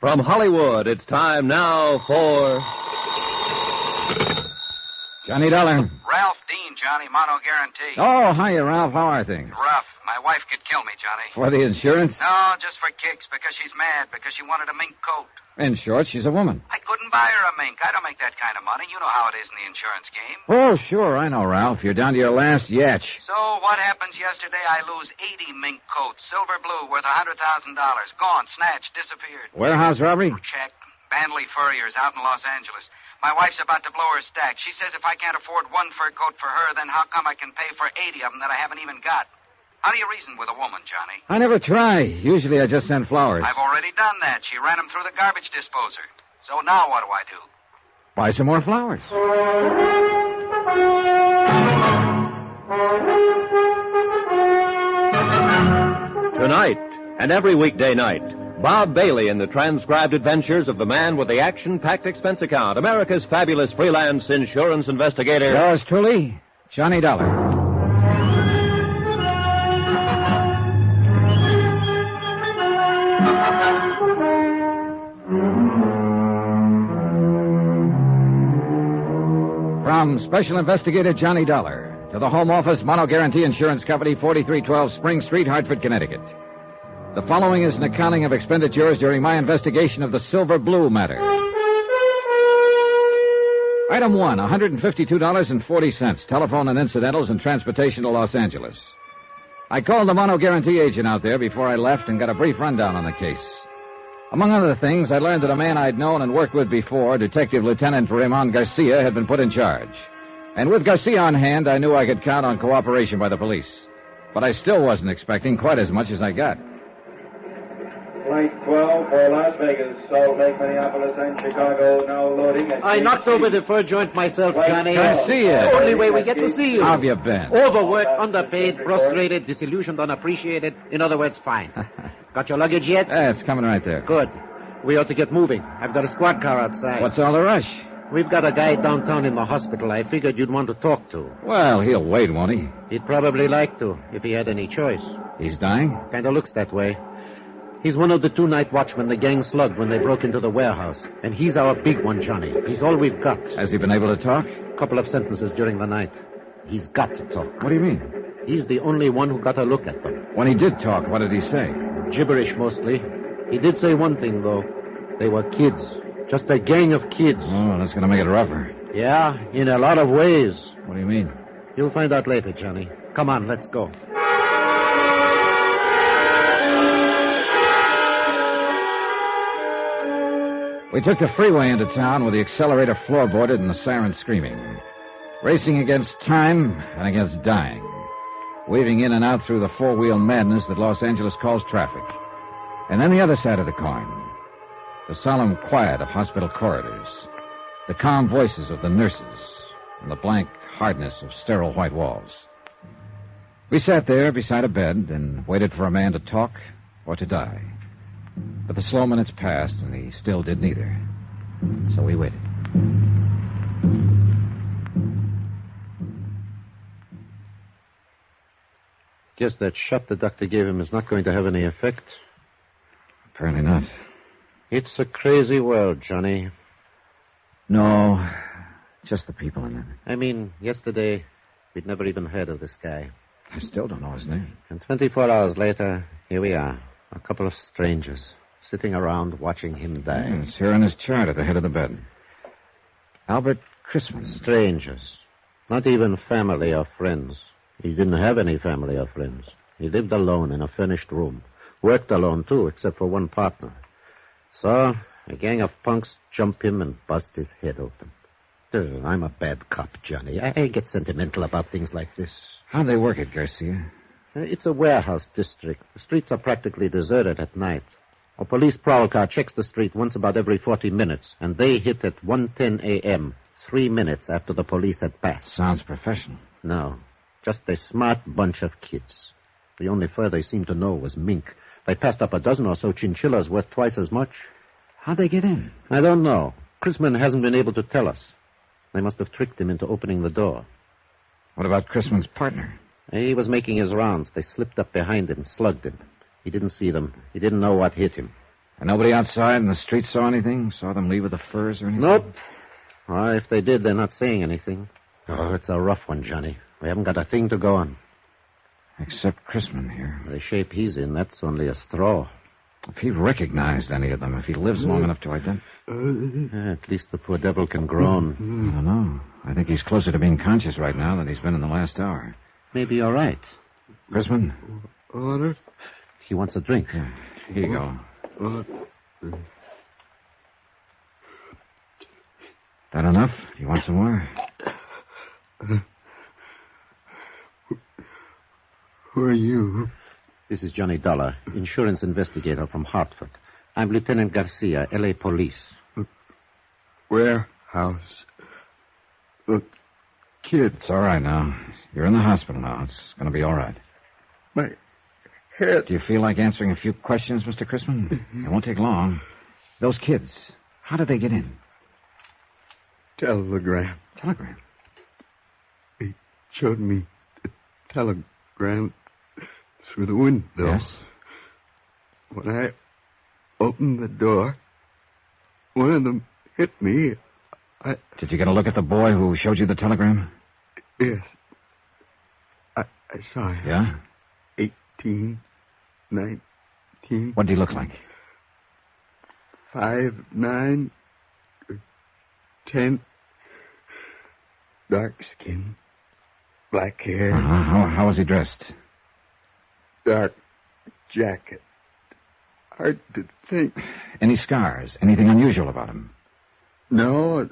From Hollywood, it's time now for... Johnny Dollar. Ralph Dean, Johnny, mono guarantee. Oh, hiya, Ralph. How are things? Rough. My wife could kill me, Johnny. For the insurance? No, just for kicks, because she's mad, because she wanted a mink coat. In short, she's a woman. I couldn't buy her a mink. I don't make that kind of money. You know how it is in the insurance game. Oh, sure, I know, Ralph. You're down to your last yatch. So what happens yesterday? I lose 80 mink coats, silver blue, worth $100,000. Gone, snatched, disappeared. Warehouse robbery? Check. Bandley Furriers out in Los Angeles. My wife's about to blow her stack. She says if I can't afford one fur coat for her, then how come I can pay for 80 of them that I haven't even got? How do you reason with a woman, Johnny? I never try. Usually I just send flowers. I've already done that. She ran them through the garbage disposer. So now what do I do? Buy some more flowers. Tonight, and every weekday night, Bob Bailey in the transcribed adventures of the man with the action-packed expense account, America's fabulous freelance insurance investigator. Yours truly, Johnny Dollar. From Special Investigator Johnny Dollar to the Home Office Mono Guarantee Insurance Company, 4312 Spring Street, Hartford, Connecticut. The following is an accounting of expenditures during my investigation of the Silver Blue matter. Item 1, $152.40, telephone and incidentals and transportation to Los Angeles. I called the Mono Guarantee agent out there before I left and got a brief rundown on the case. Among other things, I learned that a man I'd known and worked with before, Detective Lieutenant Raymond Garcia, had been put in charge. And with Garcia on hand, I knew I could count on cooperation by the police. But I still wasn't expecting quite as much as I got. Flight 12 for Las Vegas, Salt Lake, Minneapolis, and Chicago, now loading. I knocked over the fur joint myself, Johnny. Garcia! Only way we get to see you. How have you been? Overworked, underpaid, frustrated, disillusioned, unappreciated. In other words, fine. Got your luggage yet? It's coming right there. Good. We ought to get moving. I've got a squad car outside. What's all the rush? We've got a guy downtown in the hospital I figured you'd want to talk to. Well, he'll wait, won't he? He'd probably like to, if he had any choice. He's dying? Kind of looks that way. He's one of the two night watchmen the gang slugged when they broke into the warehouse. And he's our big one, Johnny. He's all we've got. Has he been able to talk? A couple of sentences during the night. He's got to talk. What do you mean? He's the only one who got a look at them. When he did talk, what did he say? Gibberish, mostly. He did say one thing, though. They were kids. Just a gang of kids. Oh, that's going to make it rougher. Yeah, in a lot of ways. What do you mean? You'll find out later, Johnny. Come on, let's go. We took the freeway into town with the accelerator floorboarded and the siren screaming. Racing against time and against dying. Weaving in and out through the four-wheel madness that Los Angeles calls traffic. And then the other side of the coin. The solemn quiet of hospital corridors. The calm voices of the nurses. And the blank hardness of sterile white walls. We sat there beside a bed and waited for a man to talk or to die. But the slow minutes passed, and he still did neither. So we waited. Guess that shot the doctor gave him is not going to have any effect. Apparently not. It's a crazy world, Johnny. No, just the people in it. I mean, yesterday, we'd never even heard of this guy. I still don't know his name. And 24 hours later, here we are. A couple of strangers, sitting around watching him die. It's here on his chart at the head of the bed. Albert Christman. Strangers. Not even family or friends. He didn't have any family or friends. He lived alone in a furnished room. Worked alone, too, except for one partner. So, a gang of punks jump him and bust his head open. I'm a bad cop, Johnny. I get sentimental about things like this. How'd they work it, Garcia? It's a warehouse district. The streets are practically deserted at night. A police prowl car checks the street once about every 40 minutes, and they hit at 1:10 a.m., 3 minutes after the police had passed. Sounds professional. No, just a smart bunch of kids. The only fur they seemed to know was mink. They passed up a dozen or so chinchillas worth twice as much. How'd they get in? I don't know. Chrisman hasn't been able to tell us. They must have tricked him into opening the door. What about Chrisman's partner? He was making his rounds. They slipped up behind him, slugged him. He didn't see them. He didn't know what hit him. And nobody outside in the street saw anything? Saw them leave with the furs or anything? Nope. Well, if they did, they're not saying anything. Oh, it's a rough one, Johnny. We haven't got a thing to go on. Except Chrisman here. The shape he's in, that's only a straw. If he recognized any of them, if he lives long enough to identify... At least the poor devil can groan. I don't know. I think he's closer to being conscious right now than he's been in the last hour. Maybe you're right. Chrisman? Order? He wants a drink. Yeah, here you go. That enough? You want some more? Who are you? This is Johnny Dollar, insurance investigator from Hartford. I'm Lieutenant Garcia, L.A. Police. Warehouse. The kid. It's all right now. You're in the hospital now. It's going to be all right. My head. Do you feel like answering a few questions, Mr. Chrisman? It won't take long. Those kids, how did they get in? Telegram. Telegram? He showed me the telegram through the window. Yes? When I opened the door, one of them hit me. Did you get a look at the boy who showed you the telegram? Yes. I saw him. Yeah? 18, 19. What did he look like? 5'9", 10. Dark skin, black hair. How was he dressed? Dark jacket. Hard to think. Any scars? Anything unusual about him? No.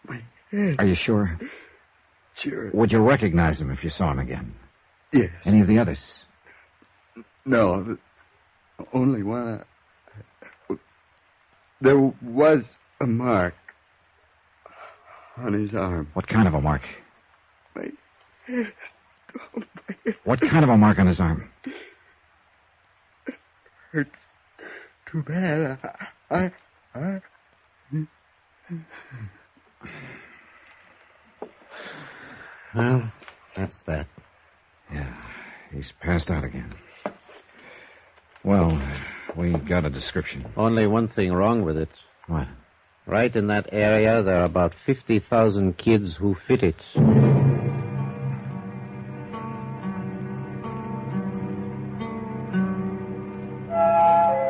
My head. Are you sure? Sure. Would you recognize him if you saw him again? Yes. Any of the others? No. Only one. There was a mark on his arm. What kind of a mark? My head. Oh, my head. What kind of a mark on his arm? Hurts too bad. Well, that's that. Yeah, he's passed out again. Well, we got a description. Only one thing wrong with it. What? Right in that area, there are about 50,000 kids who fit it.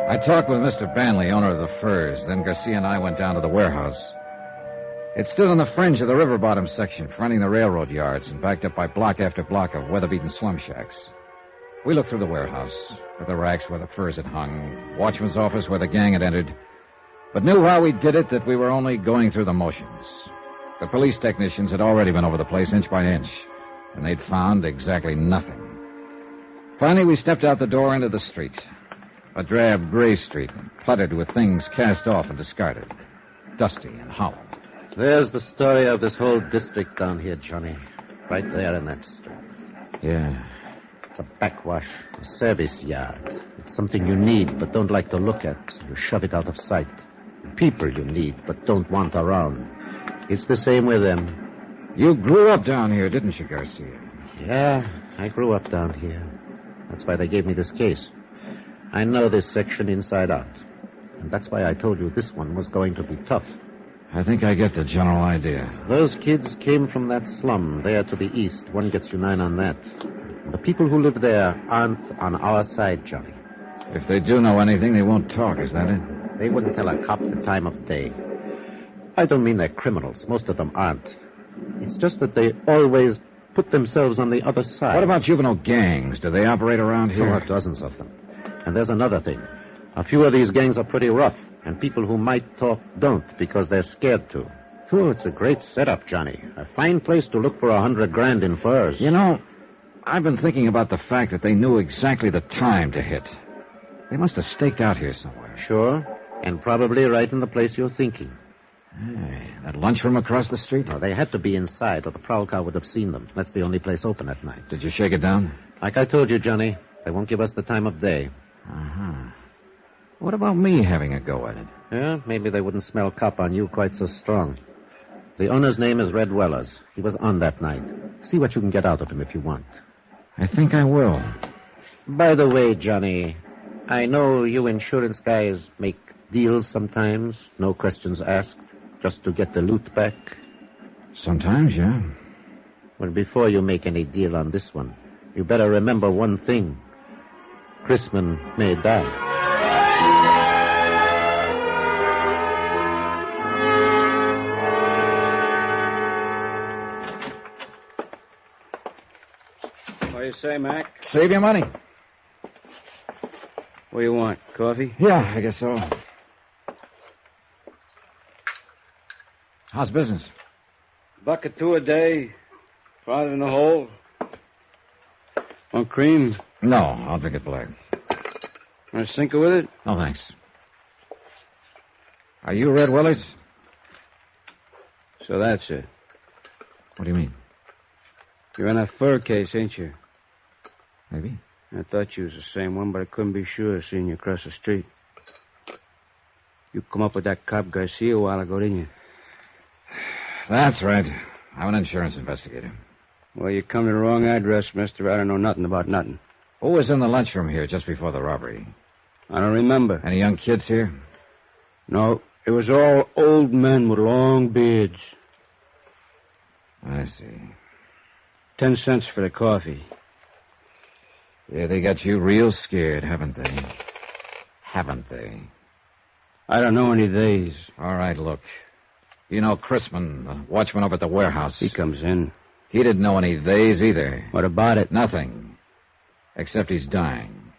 I talked with Mr. Banley, owner of the Furs. Then Garcia and I went down to the warehouse. It stood on the fringe of the river bottom section, fronting the railroad yards and backed up by block after block of weather-beaten slum shacks. We looked through the warehouse, at the racks where the furs had hung, watchman's office where the gang had entered, but knew while we did it that we were only going through the motions. The police technicians had already been over the place inch by inch, and they'd found exactly nothing. Finally, we stepped out the door into the street. A drab gray street, cluttered with things cast off and discarded. Dusty and hollow. There's the story of this whole district down here, Johnny. Right there in that street. Yeah. It's a backwash, a service yard. It's something you need but don't like to look at, so you shove it out of sight. People you need but don't want around. It's the same with them. You grew up down here, didn't you, Garcia? Yeah, I grew up down here. That's why they gave me this case. I know this section inside out. And that's why I told you this one was going to be tough. I think I get the general idea. Those kids came from that slum there to the east. One gets you 9 on that. The people who live there aren't on our side, Johnny. If they do know anything, they won't talk, is that it? They wouldn't tell a cop the time of day. I don't mean they're criminals. Most of them aren't. It's just that they always put themselves on the other side. What about juvenile gangs? Do they operate around here? There are dozens of them. And there's another thing. A few of these gangs are pretty rough, and people who might talk don't because they're scared to. Oh, it's a great setup, Johnny. A fine place to look for $100,000 in furs. You know, I've been thinking about the fact that they knew exactly the time to hit. They must have staked out here somewhere. Sure, and probably right in the place you're thinking. Hey, that lunchroom across the street? No, they had to be inside, or the prowl car would have seen them. That's the only place open at night. Did you shake it down? Like I told you, Johnny, they won't give us the time of day. Uh-huh. What about me having a go at it? Yeah, maybe they wouldn't smell cop on you quite so strong. The owner's name is Red Wellers. He was on that night. See what you can get out of him if you want. I think I will. By the way, Johnny, I know you insurance guys make deals sometimes, no questions asked, just to get the loot back. Sometimes, yeah. Well, before you make any deal on this one, you better remember one thing. Chrisman may die. What do you say, Mac? Save your money. What do you want? Coffee? Yeah, I guess so. How's business? Bucket two a day. Farther in the hole. Want cream? No, I'll drink it black. Want a sinker with it? No, thanks. Are you Red Willis? So that's it. What do you mean? You're in that fur case, ain't you? Maybe. I thought you was the same one, but I couldn't be sure seeing you across the street. You come up with that cop Garcia a while ago, didn't you? That's right. I'm an insurance investigator. Well, you come to the wrong address, mister. I don't know nothing about nothing. Who was in the lunchroom here just before the robbery? I don't remember. Any young kids here? No, it was all old men with long beards. I see. 10 cents for the coffee. Yeah, they got you real scared, haven't they? Haven't they? I don't know any days. All right, look. You know Chrisman, the watchman over at the warehouse. He comes in. He didn't know any days either. What about it? Nothing. Except he's dying.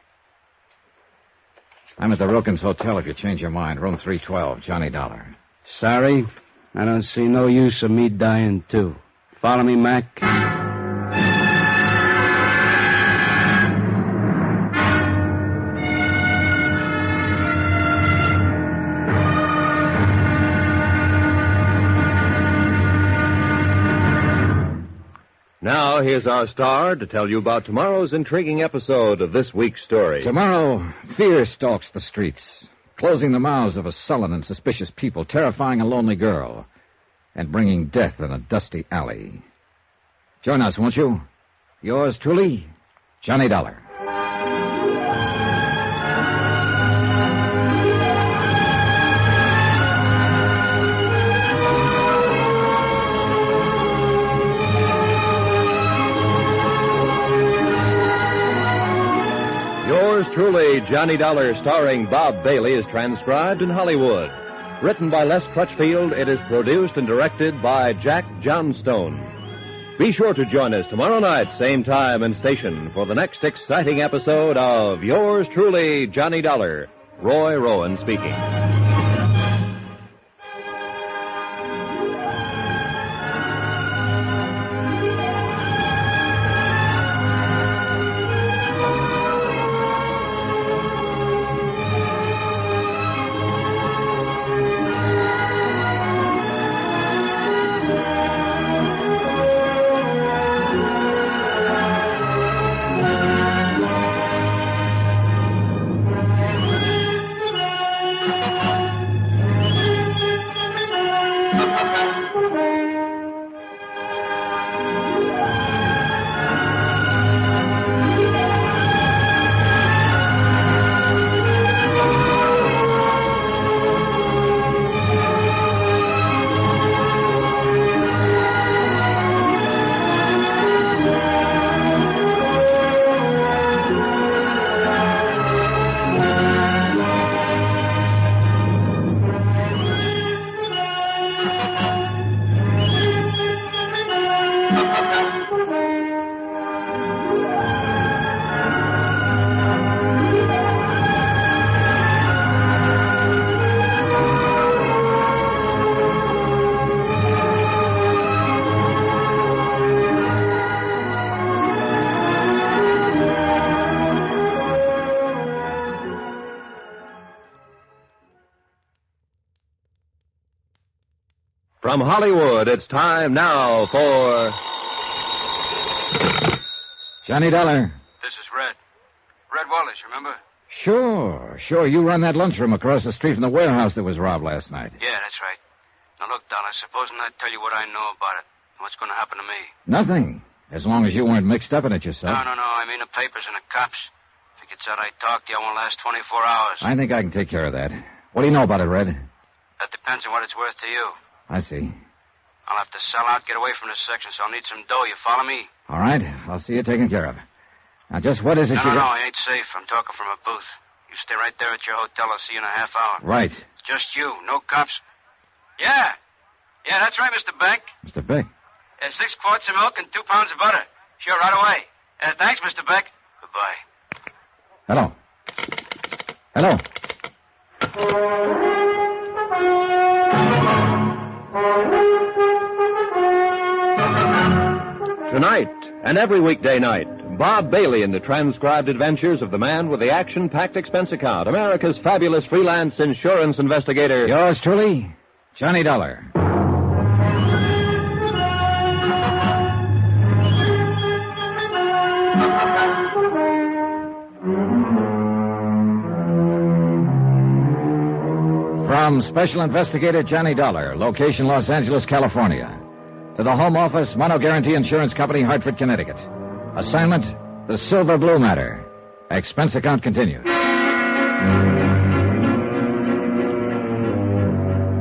I'm at the Wilkins Hotel if you change your mind. Room 312, Johnny Dollar. Sorry, I don't see no use of me dying, too. Follow me, Mac? Now, here's our star to tell you about tomorrow's intriguing episode of this week's story. Tomorrow, fear stalks the streets, closing the mouths of a sullen and suspicious people, terrifying a lonely girl, and bringing death in a dusty alley. Join us, won't you? Yours truly, Johnny Dollar. Yours truly, Johnny Dollar, starring Bob Bailey, is transcribed in Hollywood. Written by Les Crutchfield, it is produced and directed by Jack Johnstone. Be sure to join us tomorrow night, same time and station, for the next exciting episode of Yours truly, Johnny Dollar. Roy Rowan speaking. From Hollywood, it's time now for... Johnny Dollar. This is Red. Red Wallace, remember? Sure. You run that lunchroom across the street from the warehouse that was robbed last night. Yeah, that's right. Now, look, Dollar, supposing I tell you what I know about it. What's going to happen to me? Nothing. As long as you weren't mixed up in it yourself. No. I mean the papers and the cops. gets out I talk to you, I won't last 24 hours. I think I can take care of that. What do you know about it, Red? That depends on what it's worth to you. I see. I'll have to sell out, get away from this section, so I'll need some dough. You follow me? All right. I'll see you taken care of. Now, just what is it No, it ain't safe. I'm talking from a booth. You stay right there at your hotel. I'll see you in a half hour. Right. It's just you. No cops. Yeah. Yeah, that's right, Mr. Beck. Mr. Beck. 6 quarts of milk and 2 pounds of butter. Sure, right away. Thanks, Mr. Beck. Goodbye. Hello. Hello. Tonight, and every weekday night, Bob Bailey in the transcribed adventures of the man with the action-packed expense account, America's fabulous freelance insurance investigator. Yours truly, Johnny Dollar. From Special Investigator Johnny Dollar, location Los Angeles, California. To the Home Office, Mono Guarantee Insurance Company, Hartford, Connecticut. Assignment, the Silver Blue Matter. Expense account continued.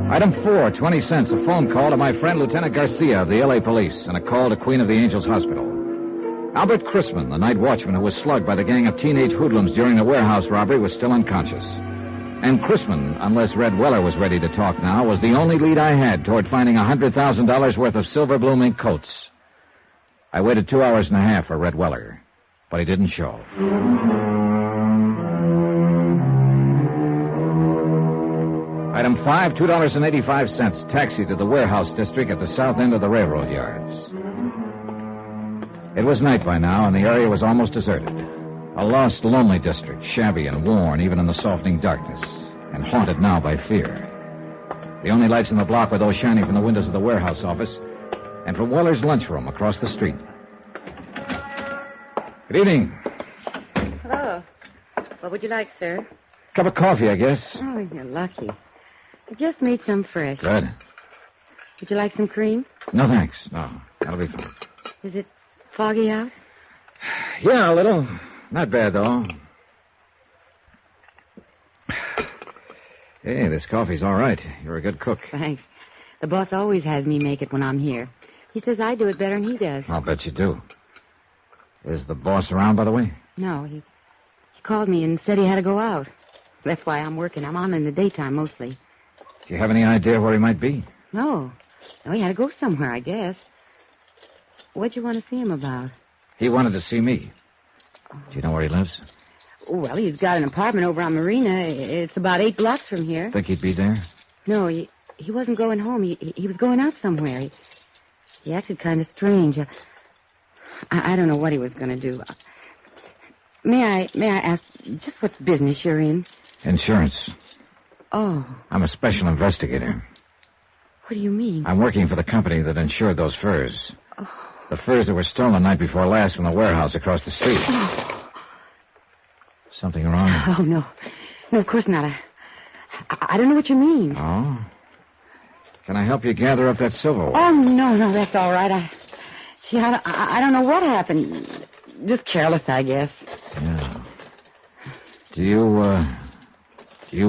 Item 4, 20 cents, a phone call to my friend Lieutenant Garcia of the L.A. Police, and a call to Queen of the Angels Hospital. Albert Chrisman, the night watchman who was slugged by the gang of teenage hoodlums during the warehouse robbery, was still unconscious. And Chrisman, unless Red Weller was ready to talk now, was the only lead I had toward finding $100,000 worth of silver blue mink coats. I waited 2 hours and a half for Red Weller, but he didn't show. Item 5, $2.85, taxi to the warehouse district at the south end of the railroad yards. It was night by now, and the area was almost deserted. A lost, lonely district, shabby and worn even in the softening darkness, and haunted now by fear. The only lights in the block were those shining from the windows of the warehouse office and from Weller's lunchroom across the street. Good evening. Hello. What would you like, sir? Cup of coffee, I guess. Oh, you're lucky. I just made some fresh. Good. Would you like some cream? No, thanks. No, that'll be fine. Is it foggy out? Yeah, a little. Not bad, though. Hey, this coffee's all right. You're a good cook. Thanks. The boss always has me make it when I'm here. He says I do it better than he does. I'll bet you do. Is the boss around, by the way? No, he called me and said he had to go out. That's why I'm working. I'm on in the daytime mostly. Do you have any idea where he might be? No, he had to go somewhere, I guess. What'd you want to see him about? He wanted to see me. Do you know where he lives? Well, he's got an apartment over on Marina. It's about 8 blocks from here. Think he'd be there? No, he wasn't going home. He was going out somewhere. He acted kind of strange. I don't know what he was going to do. May I ask just what business you're in? Insurance. Oh. I'm a special investigator. What do you mean? I'm working for the company that insured those furs. Oh. The furs that were stolen the night before last from the warehouse across the street. Oh. Something wrong? Oh, no. No, of course not. I don't know what you mean. Oh? Can I help you gather up that silverware? Oh, no, that's all right. I don't know what happened. Just careless, I guess. Yeah. Do you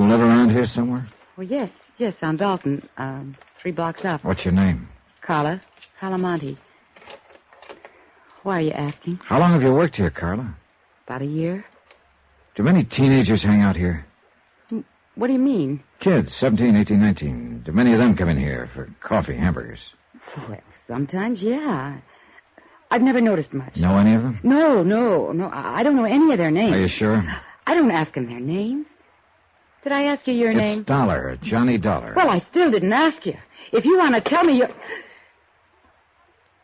live around here somewhere? Well, yes, on Dalton, 3 blocks up. What's your name? Carla Monte. Why are you asking? How long have you worked here, Carla? About a year. Do many teenagers hang out here? What do you mean? Kids, 17, 18, 19. Do many of them come in here for coffee, hamburgers? Well, sometimes, yeah. I've never noticed much. Know any of them? No. I don't know any of their names. Are you sure? I don't ask them their names. Did I ask you your name? It's Dollar, Johnny Dollar. Well, I still didn't ask you. If you want to tell me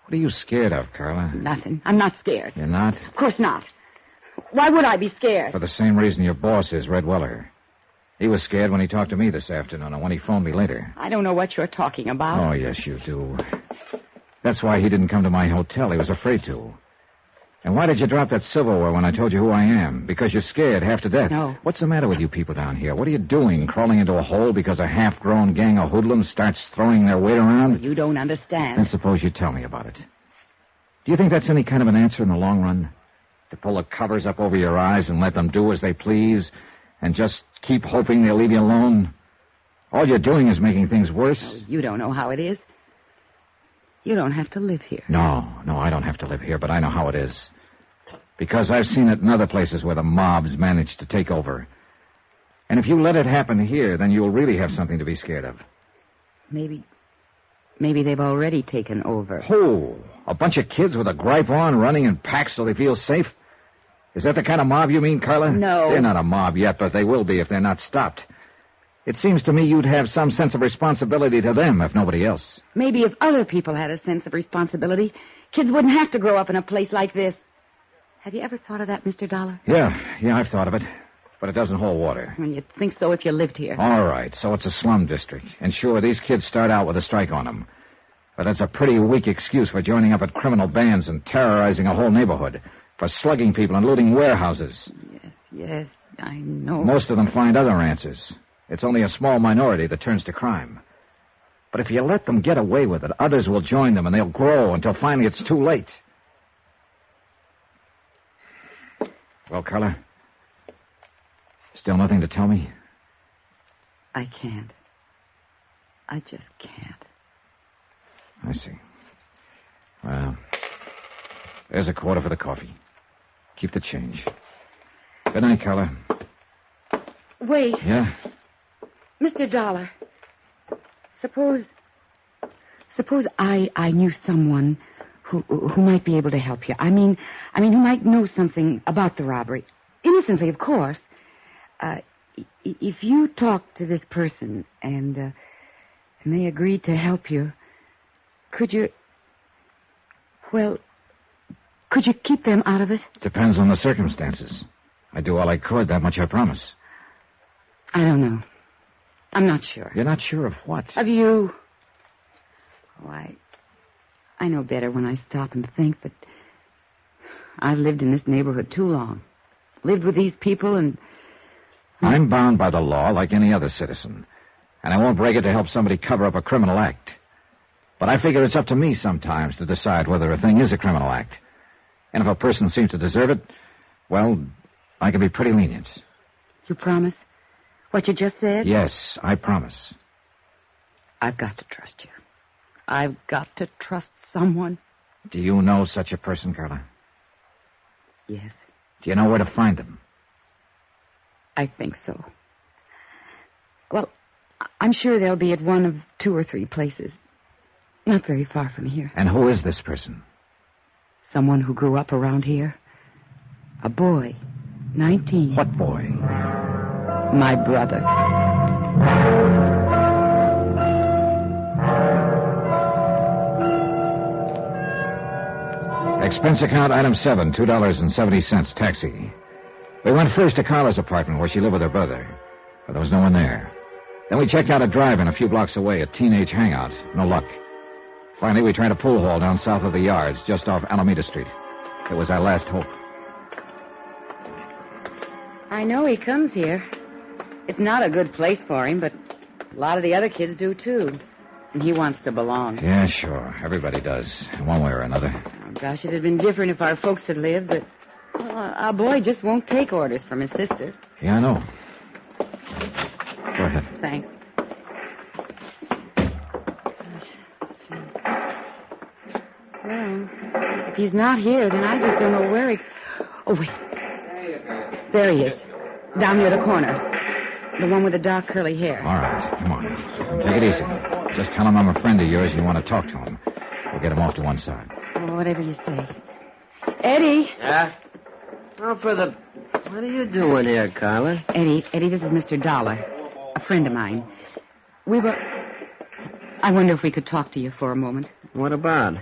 What are you scared of, Carla? Nothing. I'm not scared. You're not? Of course not. Why would I be scared? For the same reason your boss is, Red Weller. He was scared when he talked to me this afternoon and when he phoned me later. I don't know what you're talking about. Oh, yes, you do. That's why he didn't come to my hotel. He was afraid to. And why did you drop that silverware when I told you who I am? Because you're scared half to death. No. What's the matter with you people down here? What are you doing, crawling into a hole because a half-grown gang of hoodlums starts throwing their weight around? You don't understand. Then suppose you tell me about it. Do you think that's any kind of an answer in the long run? To pull the covers up over your eyes and let them do as they please and just keep hoping they'll leave you alone? All you're doing is making things worse. Oh, you don't know how it is. You don't have to live here. No, I don't have to live here, but I know how it is. Because I've seen it in other places where the mobs manage to take over. And if you let it happen here, then you'll really have something to be scared of. Maybe they've already taken over. Oh, a bunch of kids with a gripe on running in packs so they feel safe? Is that the kind of mob you mean, Carla? No. They're not a mob yet, but they will be if they're not stopped. It seems to me you'd have some sense of responsibility to them, if nobody else. Maybe if other people had a sense of responsibility, kids wouldn't have to grow up in a place like this. Have you ever thought of that, Mr. Dollar? Yeah, I've thought of it. But it doesn't hold water. Well, you'd think so if you lived here. All right, so it's a slum district. And sure, these kids start out with a strike on them. But that's a pretty weak excuse for joining up at criminal bands and terrorizing a whole neighborhood. For slugging people and looting warehouses. Yes, I know. Most of them find other answers. It's only a small minority that turns to crime. But if you let them get away with it, others will join them and they'll grow until finally it's too late. Well, Carla? Still nothing to tell me? I can't. I just can't. I see. Well, there's a quarter for the coffee. Keep the change. Good night, Carla. Wait. Yeah? Mr. Dollar, suppose I knew someone who might be able to help you. I mean, who might know something about the robbery. Innocently, of course. If you talk to this person and they agreed to help you, could you keep them out of it? Depends on the circumstances. I'd do all I could, that much I promise. I don't know. I'm not sure. You're not sure of what? Of you. Oh, I know better when I stop and think, but I've lived in this neighborhood too long. Lived with these people and... I'm bound by the law like any other citizen, and I won't break it to help somebody cover up a criminal act. But I figure it's up to me sometimes to decide whether a thing is a criminal act. And if a person seems to deserve it, well, I can be pretty lenient. You promise? What you just said? Yes, I promise. I've got to trust you. I've got to trust someone. Do you know such a person, Carla? Yes. Do you know where to find them? I think so. Well, I'm sure they'll be at one of 2 or 3 places. Not very far from here. And who is this person? Someone who grew up around here. A boy. 19. What boy? My brother. Expense account item 7, $2.70, taxi. We went first to Carla's apartment where she lived with her brother, but there was no one there. Then we checked out a drive-in a few blocks away, a teenage hangout. No luck. Finally, we tried a pool hall down south of the yards, just off Alameda Street. It was our last hope. I know he comes here. It's not a good place for him, but a lot of the other kids do, too. And he wants to belong. Yeah, sure. Everybody does, in one way or another. Oh, gosh, it'd have been different if our folks had lived, but our boy just won't take orders from his sister. Yeah, I know. Go ahead. Thanks. Well, if he's not here, then I just don't know where he... Oh, wait. There he is. Down near the corner. The one with the dark curly hair. All right, come on. Take it easy. Just tell him I'm a friend of yours and you want to talk to him. We'll get him off to one side. Oh, whatever you say. Eddie. Yeah? Oh, what are you doing here, Carla? Eddie, this is Mr. Dollar. A friend of mine. I wonder if we could talk to you for a moment. What about?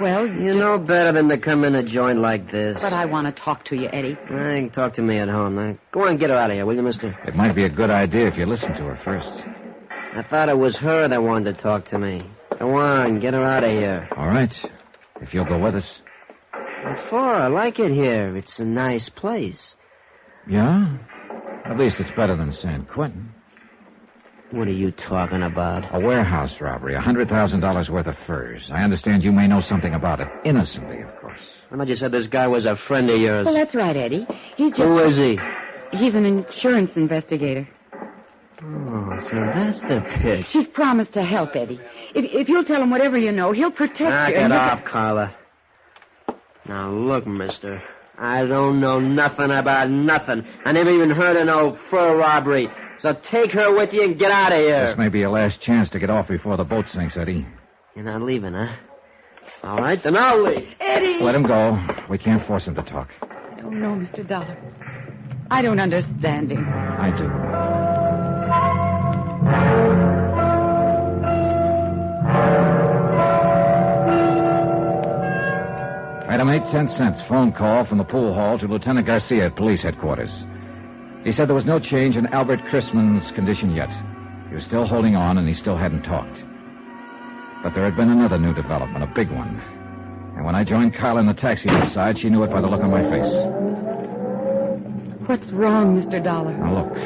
Well, you know better than to come in a joint like this. But I want to talk to you, Eddie. You can talk to me at home. Now, go on, get her out of here, will you, mister? It might be a good idea if you listen to her first. I thought it was her that wanted to talk to me. Go on, get her out of here. All right. If you'll go with us. What for? I like it here. It's a nice place. Yeah? At least it's better than San Quentin. What are you talking about? A warehouse robbery, $100,000 worth of furs. I understand you may know something about it. Innocently, of course. I thought you said this guy was a friend of yours. Well, that's right, Eddie. He's just... Who is he? He's an insurance investigator. Oh, so that's the pitch. He's promised to help, Eddie. If you'll tell him whatever you know, he'll protect Knock you. it off, Carla. Now, look, mister. I don't know nothing about nothing. I never even heard of no fur robbery. So take her with you and get out of here. This may be your last chance to get off before the boat sinks, Eddie. You're not leaving, huh? All right, then I'll leave. Eddie! Let him go. We can't force him to talk. I don't know, Mr. Dollar. I don't understand him. I do. Item 8, 10 cents. Phone call from the pool hall to Lieutenant Garcia at police headquarters. He said there was no change in Albert Chrisman's condition yet. He was still holding on, and he still hadn't talked. But there had been another new development, a big one. And when I joined Carla in the taxi outside, she knew it by the look on my face. What's wrong, Mr. Dollar? Now, look.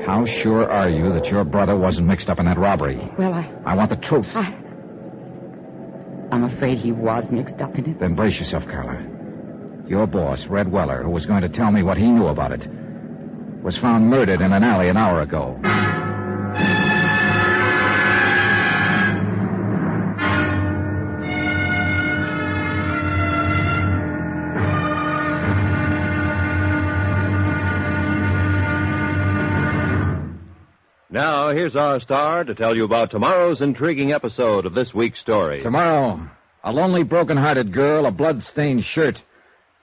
How sure are you that your brother wasn't mixed up in that robbery? Well, I want the truth. I'm afraid he was mixed up in it. Then brace yourself, Carla. Your boss, Red Weller, who was going to tell me what he knew about it, was found murdered in an alley an hour ago. Now, here's our star to tell you about tomorrow's intriguing episode of this week's story. Tomorrow, a lonely, broken-hearted girl, a blood-stained shirt,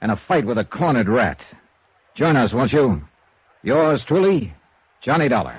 and a fight with a cornered rat. Join us, won't you? Yours truly, Johnny Dollar.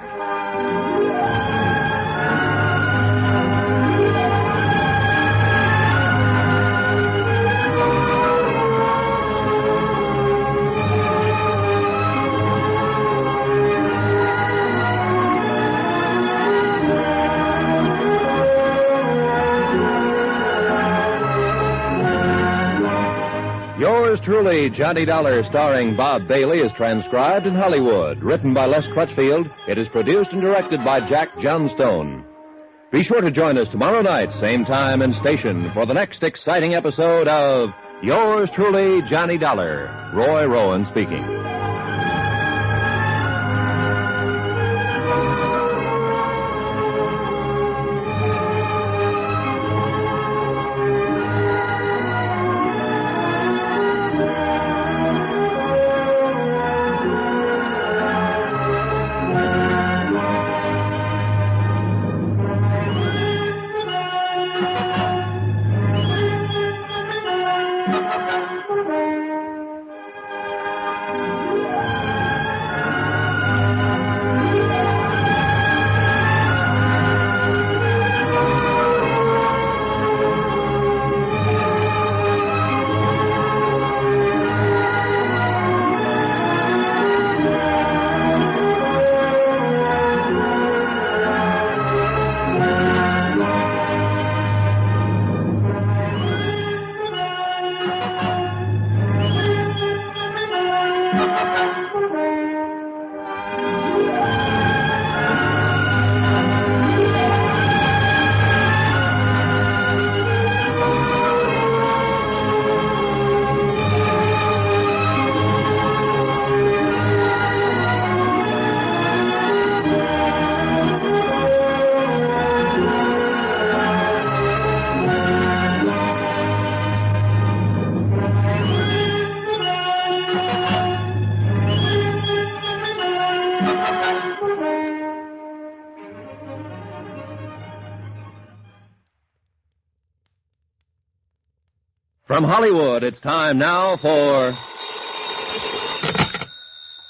Yours truly, Johnny Dollar, starring Bob Bailey, is transcribed in Hollywood. Written by Les Crutchfield, it is produced and directed by Jack Johnstone. Be sure to join us tomorrow night, same time and station, for the next exciting episode of Yours truly, Johnny Dollar. Roy Rowan speaking. From Hollywood, it's time now for...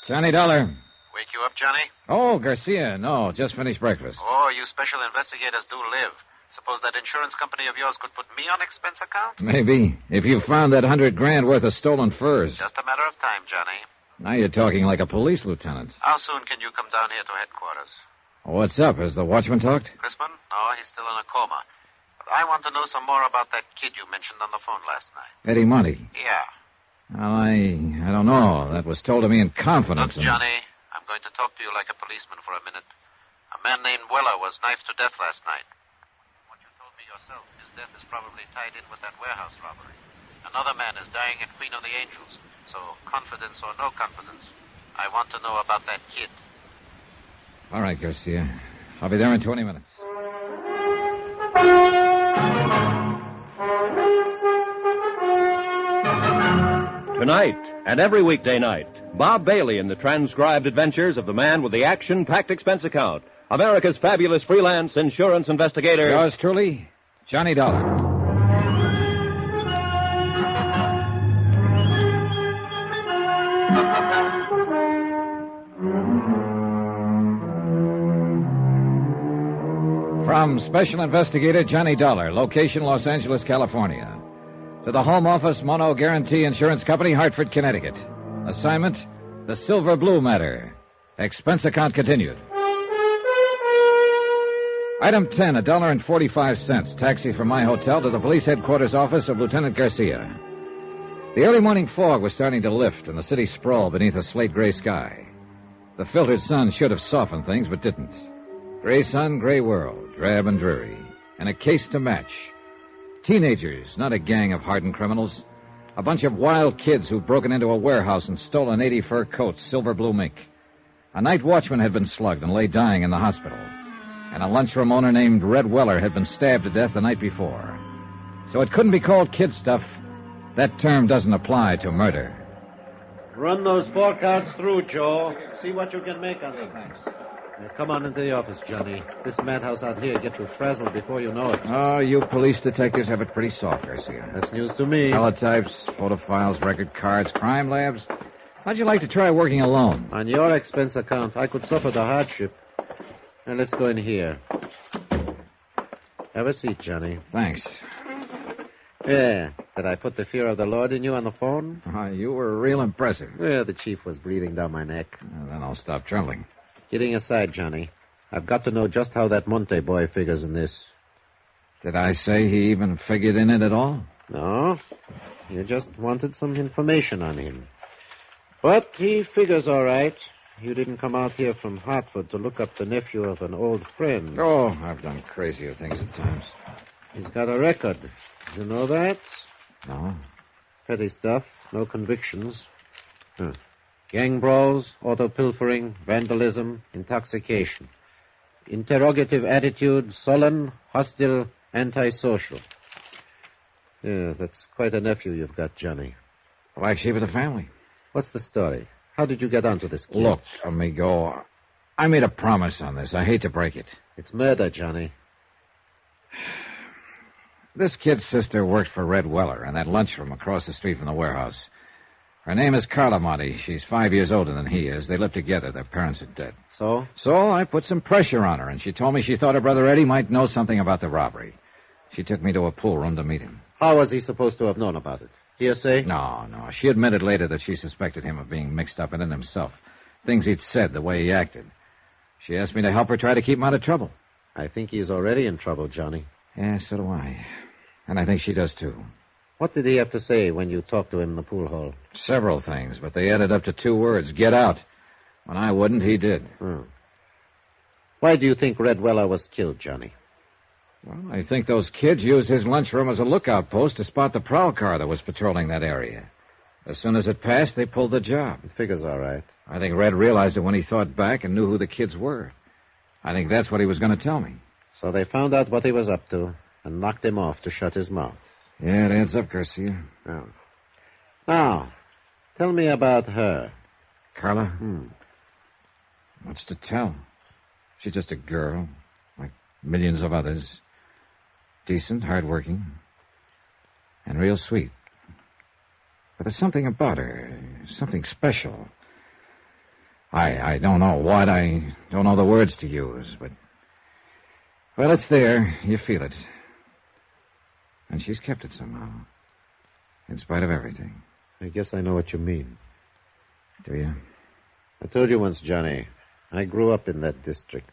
Johnny Dollar. Wake you up, Johnny? Oh, Garcia. No, just finished breakfast. Oh, you special investigators do live. Suppose that insurance company of yours could put me on expense account? Maybe. If you found that $100,000 worth of stolen furs. Just a matter of time, Johnny. Now you're talking like a police lieutenant. How soon can you come down here to headquarters? What's up? Has the watchman talked? Chrisman? No, he's still in a coma. But I want to know some more about that kid you mentioned on the phone last night. Eddie Monty. Yeah. Well, I don't know. That was told to me in confidence. Look, Johnny, I'm going to talk to you like a policeman for a minute. A man named Weller was knifed to death last night. What you told me yourself, his death is probably tied in with that warehouse robbery. Another man is dying at Queen of the Angels. So, confidence or no confidence, I want to know about that kid. All right, Garcia. I'll be there in 20 minutes. Tonight and every weekday night, Bob Bailey in the transcribed adventures of the man with the action-packed expense account, America's fabulous freelance insurance investigator. Yours truly, Johnny Dollar. From Special Investigator Johnny Dollar, location Los Angeles, California. To the Home Office Mono Guarantee Insurance Company, Hartford, Connecticut. Assignment, the Silver Blue Matter. Expense account continued. Item 10, $1.45. Taxi from my hotel to the police headquarters office of Lieutenant Garcia. The early morning fog was starting to lift, and the city sprawled beneath a slate-gray sky. The filtered sun should have softened things, but didn't. Gray sun, gray world, drab and dreary, and a case to match. Teenagers, not a gang of hardened criminals. A bunch of wild kids who'd broken into a warehouse and stolen 80 fur coats, silver blue mink. A night watchman had been slugged and lay dying in the hospital. And a lunchroom owner named Red Weller had been stabbed to death the night before. So it couldn't be called kid stuff. That term doesn't apply to murder. Run those 4 cards through, Joe. See what you can make on them. Thanks. Come on into the office, Johnny. This madhouse out here gets you frazzled before you know it. Oh, you police detectives have it pretty soft, Garcia. That's news to me. Teletypes, photo files, record cards, crime labs. How'd you like to try working alone? On your expense account, I could suffer the hardship. Now, let's go in here. Have a seat, Johnny. Thanks. Yeah. Did I put the fear of the Lord in you on the phone? You were real impressive. Yeah, the chief was breathing down my neck. Then I'll stop trembling. Kidding aside, Johnny, I've got to know just how that Monte boy figures in this. Did I say he even figured in it at all? No. You just wanted some information on him. But he figures all right. You didn't come out here from Hartford to look up the nephew of an old friend. Oh, I've done crazier things at times. He's got a record. You know that? No. Petty stuff. No convictions. Gang brawls, auto pilfering, vandalism, intoxication. Interrogative attitude, sullen, hostile, antisocial. Yeah, that's quite a nephew you've got, Johnny. Black sheep of the family. What's the story? How did you get onto this kid? Look, amigo, I made a promise on this. I hate to break it. It's murder, Johnny. This kid's sister worked for Red Weller in that lunchroom across the street from the warehouse. Her name is Carla Monty. She's 5 years older than he is. They live together. Their parents are dead. So? So I put some pressure on her, and she told me she thought her brother Eddie might know something about the robbery. She took me to a pool room to meet him. How was he supposed to have known about it? Hearsay? No. She admitted later that she suspected him of being mixed up in it himself. Things he'd said, the way he acted. She asked me to help her try to keep him out of trouble. I think he's already in trouble, Johnny. Yeah, so do I. And I think she does, too. What did he have to say when you talked to him in the pool hall? Several things, but they added up to 2 words. Get out. When I wouldn't, he did. Why do you think Red Weller was killed, Johnny? Well, I think those kids used his lunchroom as a lookout post to spot the prowl car that was patrolling that area. As soon as it passed, they pulled the job. It figures all right. I think Red realized it when he thought back and knew who the kids were. I think that's what he was going to tell me. So they found out what he was up to and knocked him off to shut his mouth. Yeah, it adds up, Garcia. Oh. Now, tell me about her. Carla? What's to tell? She's just a girl, like millions of others. Decent, hardworking, and real sweet. But there's something about her, something special. I don't know what, I don't know the words to use, but... Well, it's there. You feel it. And she's kept it somehow. In spite of everything. I guess I know what you mean. Do you? I told you once, Johnny, I grew up in that district.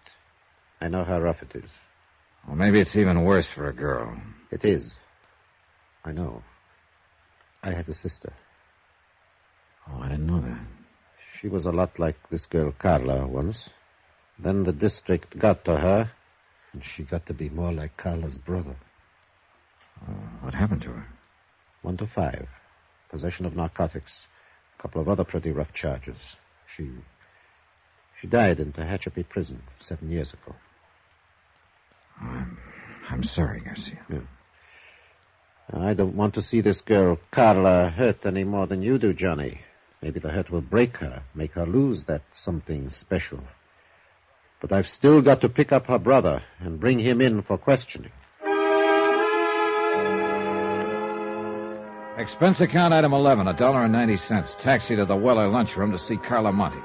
I know how rough it is. Well, maybe it's even worse for a girl. It is. I know. I had a sister. Oh, I didn't know that. She was a lot like this girl Carla once. Then the district got to her. And she got to be more like Carla's brother. What happened to her? 1 to 5. Possession of narcotics. A couple of other pretty rough charges. She died in Tehachapi prison 7 years ago. I'm sorry, Garcia. Yeah. I don't want to see this girl, Carla, hurt any more than you do, Johnny. Maybe the hurt will break her, make her lose that something special. But I've still got to pick up her brother and bring him in for questioning. Expense account item 11, $1.90. Taxi to the Weller lunchroom to see Carla Monte.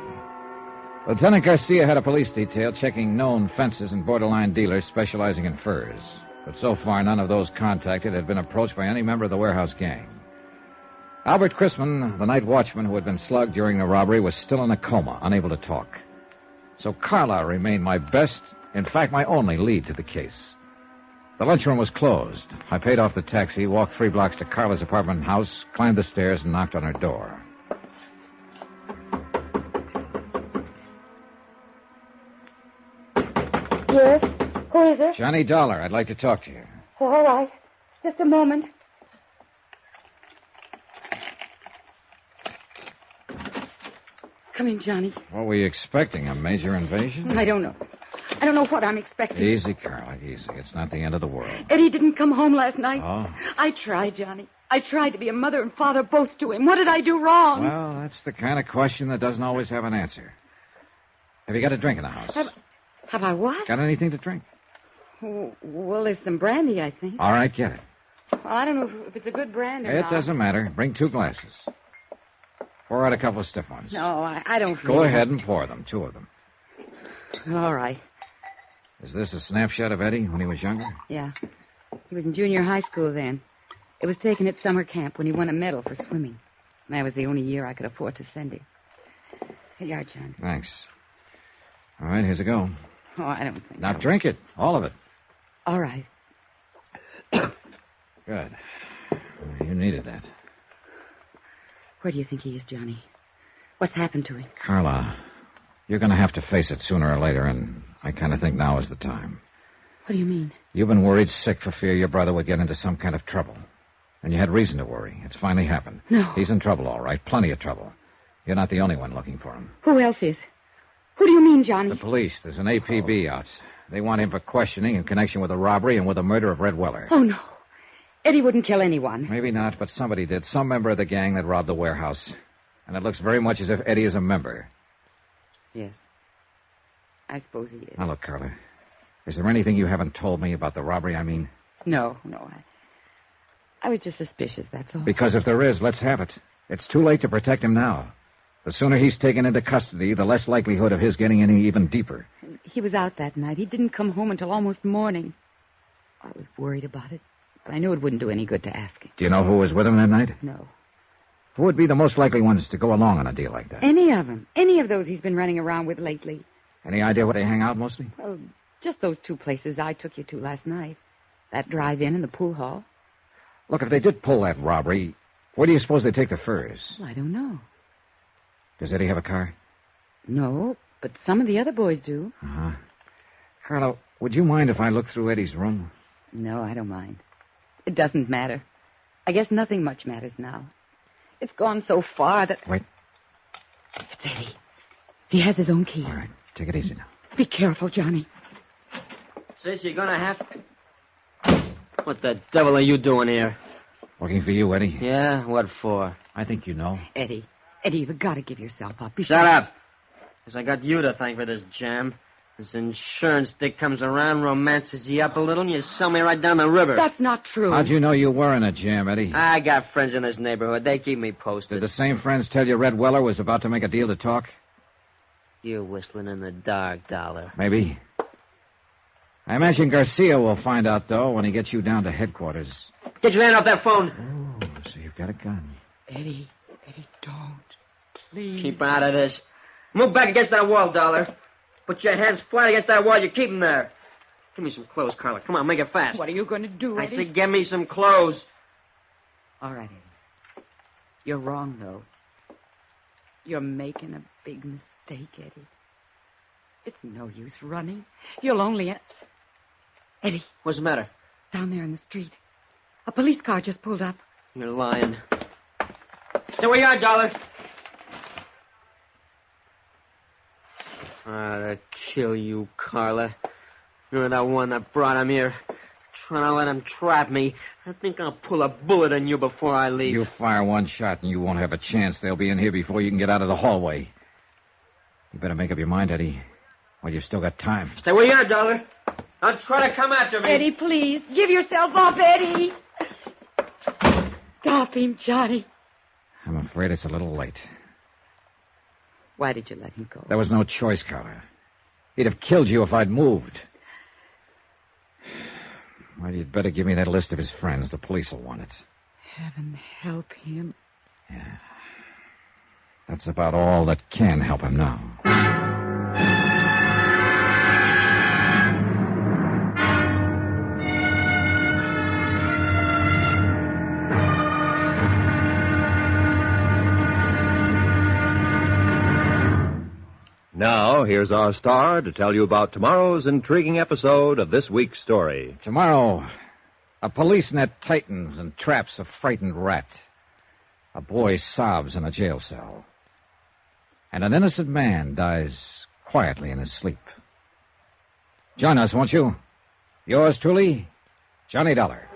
Lieutenant Garcia had a police detail checking known fences and borderline dealers specializing in furs. But so far, none of those contacted had been approached by any member of the warehouse gang. Albert Chrisman, the night watchman who had been slugged during the robbery, was still in a coma, unable to talk. So Carla remained my best, in fact, my only lead to the case. The lunchroom was closed. I paid off the taxi, walked 3 blocks to Carla's apartment and house, climbed the stairs, and knocked on her door. Yes? Who is it? Johnny Dollar. I'd like to talk to you. Oh, all right. Just a moment. Come in, Johnny. What were you expecting? A major invasion? I don't know. I don't know what I'm expecting. Easy, Carla, easy. It's not the end of the world. Eddie didn't come home last night. Oh? I tried, Johnny. I tried to be a mother and father both to him. What did I do wrong? Well, that's the kind of question that doesn't always have an answer. Have you got a drink in the house? Have I what? Got anything to drink? Well, there's some brandy, I think. All right, get it. Well, I don't know if it's a good brand or It not. doesn't matter. Bring 2 glasses. Pour out a couple of stiff ones. No, I don't feel Go ahead and pour them, 2 of them. All right. Is this a snapshot of Eddie when he was younger? Yeah. He was in junior high school then. It was taken at summer camp when he won a medal for swimming. And that was the only year I could afford to send him. Here you are, John. Thanks. All right, here's a go. Oh, I don't think Now so. drink it, all of it. All right. Good. You needed that. Where do you think he is, Johnny? What's happened to him? Carla, you're going to have to face it sooner or later, and I kind of think now is the time. What do you mean? You've been worried sick for fear your brother would get into some kind of trouble. And you had reason to worry. It's finally happened. No. He's in trouble, all right. Plenty of trouble. You're not the only one looking for him. Who else is? Who do you mean, Johnny? The police. There's an APB out. They want him for questioning in connection with the robbery and with the murder of Red Weller. Oh, no. Eddie wouldn't kill anyone. Maybe not, but somebody did. Some member of the gang that robbed the warehouse. And it looks very much as if Eddie is a member. Yes. I suppose he is. Now, look, Carla. Is there anything you haven't told me about the robbery, I mean? No. I was just suspicious, that's all. Because if there is, let's have it. It's too late to protect him now. The sooner he's taken into custody, the less likelihood of his getting any even deeper. He was out that night. He didn't come home until almost morning. I was worried about it, but I knew it wouldn't do any good to ask him. Do you know who was with him that night? No. Who would be the most likely ones to go along on a deal like that? Any of them. Any of those he's been running around with lately. Any idea where they hang out mostly? Well, just those 2 places I took you to last night. That drive-in and the pool hall. Look, if they did pull that robbery, where do you suppose they take the furs? Well, I don't know. Does Eddie have a car? No, but some of the other boys do. Uh-huh. Carla, would you mind if I look through Eddie's room? No, I don't mind. It doesn't matter. I guess nothing much matters now. It's gone so far that... Wait. It's Eddie. He has his own key. All right, take it easy now. Be careful, Johnny. Sis, you're gonna have to... What the devil are you doing here? Working for you, Eddie? Yeah? What for? I think you know. Eddie, you've got to give yourself up. Shut up. Because I got you to thank for this jam. This insurance dick comes around, romances you up a little, and you sell me right down the river. That's not true. How'd you know you were in a jam, Eddie? I got friends in this neighborhood. They keep me posted. Did the same friends tell you Red Weller was about to make a deal to talk? You're whistling in the dark, Dollar. Maybe. I imagine Garcia will find out, though, when he gets you down to headquarters. Get your hand off that phone. Oh, so you've got a gun. Eddie, don't. Please. Keep out of this. Move back against that wall, Dollar. Put your hands flat against that wall. You keep them there. Give me some clothes, Carla. Come on, make it fast. What are you going to do, I Eddie? said give me some clothes. All right, Eddie. You're wrong, though. You're making a big mistake, Eddie. It's no use running. You'll only... Eddie. What's the matter? Down there in the street. A police car just pulled up. You're lying. Stay where you are, Dollar. To kill you, Carla. You're the one that brought him here. Trying to let him trap me. I think I'll pull a bullet on you before I leave. You fire one shot and you won't have a chance. They'll be in here before you can get out of the hallway. You better make up your mind, Eddie. Well, you've still got time. Stay where you are, Dollar. Don't try to come after me. Eddie, please. Give yourself up, Eddie. Stop him, Johnny. I'm afraid it's a little late. Why did you let him go? There was no choice, Carla. He'd have killed you if I'd moved. Well, you'd better give me that list of his friends. The police will want it. Heaven help him. Yeah. That's about all that can help him now. Now, here's our star to tell you about tomorrow's intriguing episode of this week's story. Tomorrow, a police net tightens and traps a frightened rat. A boy sobs in a jail cell. And an innocent man dies quietly in his sleep. Join us, won't you? Yours truly, Johnny Dollar.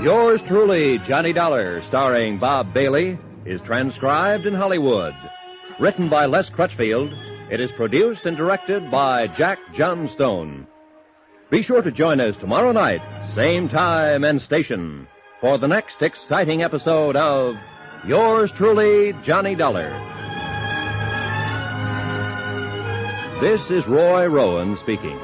Yours truly, Johnny Dollar, starring Bob Bailey, is transcribed in Hollywood. Written by Les Crutchfield, it is produced and directed by Jack Johnstone. Be sure to join us tomorrow night, same time and station, for the next exciting episode of Yours truly, Johnny Dollar. This is Roy Rowan speaking.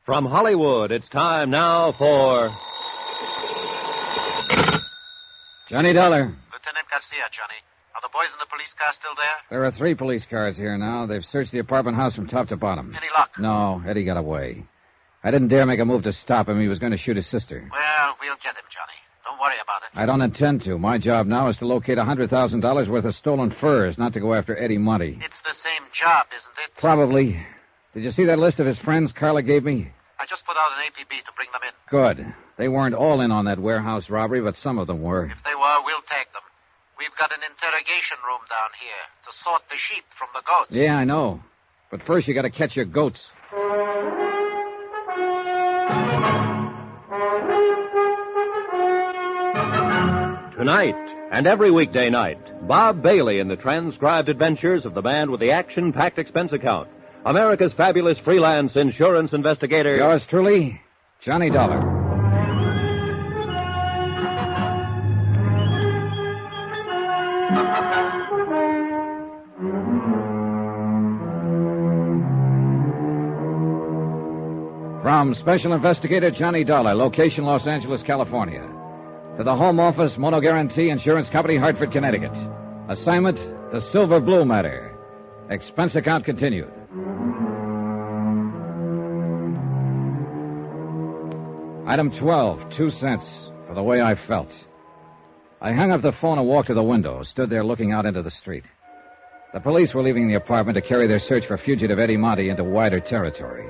From Hollywood, it's time now for... Johnny Dollar. Lieutenant Garcia, Johnny. Are the boys in the police car still there? There are 3 police cars here now. They've searched the apartment house from top to bottom. Any luck? No, Eddie got away. I didn't dare make a move to stop him. He was going to shoot his sister. Well, we'll get him, Johnny. Don't worry about it. I don't intend to. My job now is to locate $100,000 worth of stolen furs, not to go after Eddie Monty. It's the same job, isn't it? Probably. Did you see that list of his friends Carla gave me? I just put out an APB to bring them in. Good. They weren't all in on that warehouse robbery, but some of them were. If they were, we'll take them. We've got an interrogation room down here to sort the sheep from the goats. Yeah, I know. But first you got to catch your goats. Tonight, and every weekday night, Bob Bailey in the transcribed adventures of the man with the action-packed expense account. America's fabulous freelance insurance investigator. Yours truly, Johnny Dollar. From Special Investigator Johnny Dollar, location Los Angeles, California. To the Home Office, Mono Guarantee Insurance Company, Hartford, Connecticut. Assignment, the Silver Blue Matter. Expense account continued. Item 12, 2 cents for the way I felt. I hung up the phone and walked to the window, stood there looking out into the street. The police were leaving the apartment to carry their search for fugitive Eddie Monty into wider territory.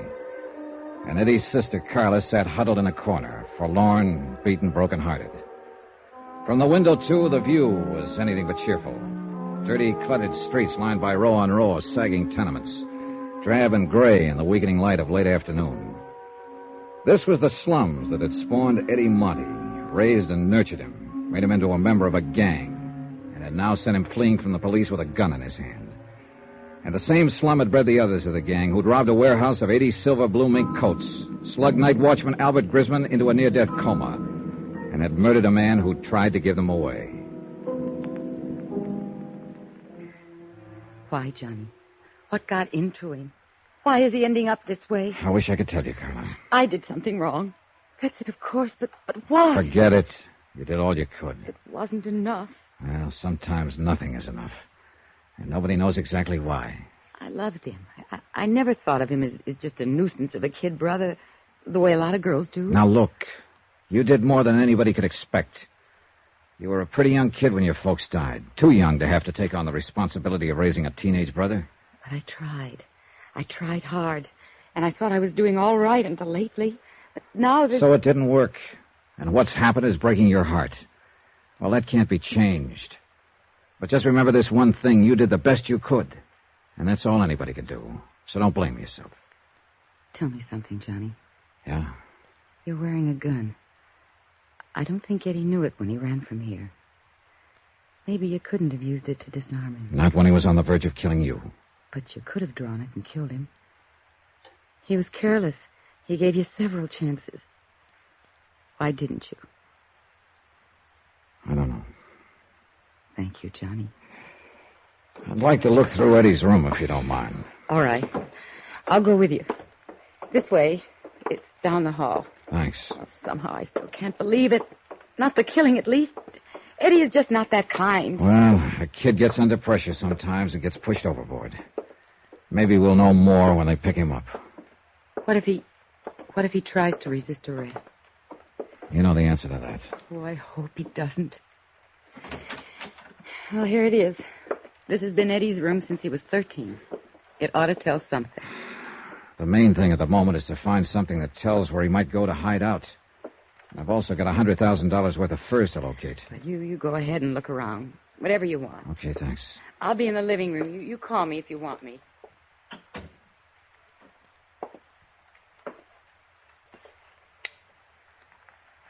And Eddie's sister, Carla, sat huddled in a corner, forlorn, beaten, broken-hearted. From the window, too, the view was anything but cheerful. Dirty, cluttered streets lined by row on row of sagging tenements, drab and gray in the weakening light of late afternoon. This was the slums that had spawned Eddie Monty, raised and nurtured him, made him into a member of a gang, and had now sent him fleeing from the police with a gun in his hand. And the same slum had bred the others of the gang who'd robbed a warehouse of 80 silver blue mink coats, slugged night watchman Albert Grisman into a near-death coma, and had murdered a man who'd tried to give them away. Why, Johnny? What got into him? Why is he ending up this way? I wish I could tell you, Carla. I did something wrong. That's it, of course, but why? Forget it. You did all you could. It wasn't enough. Well, sometimes nothing is enough. And nobody knows exactly why. I loved him. I never thought of him as just a nuisance of a kid brother, the way a lot of girls do. Now, look. You did more than anybody could expect. You were a pretty young kid when your folks died. Too young to have to take on the responsibility of raising a teenage brother. But I tried. I tried hard. And I thought I was doing all right until lately. But now that... So it didn't work. And what's happened is breaking your heart. Well, that can't be changed. But just remember this one thing. You did the best you could. And that's all anybody can do. So don't blame yourself. Tell me something, Johnny. Yeah? You're wearing a gun. I don't think Eddie knew it when he ran from here. Maybe you couldn't have used it to disarm him. Not when he was on the verge of killing you. But you could have drawn it and killed him. He was careless. He gave you several chances. Why didn't you? I don't know. Thank you, Johnny. I'd like to look through Eddie's room, if you don't mind. All right. I'll go with you. This way. It's down the hall. Thanks. Oh, somehow I still can't believe it. Not the killing, at least. Eddie is just not that kind. Well, a kid gets under pressure sometimes and gets pushed overboard. Maybe we'll know more when they pick him up. What if he tries to resist arrest? You know the answer to that. Oh, I hope he doesn't. Well, here it is. This has been Eddie's room since he was 13. It ought to tell something. The main thing at the moment is to find something that tells where he might go to hide out. And I've also got $100,000 worth of furs to locate. But you go ahead and look around. Whatever you want. Okay, thanks. I'll be in the living room. You call me if you want me.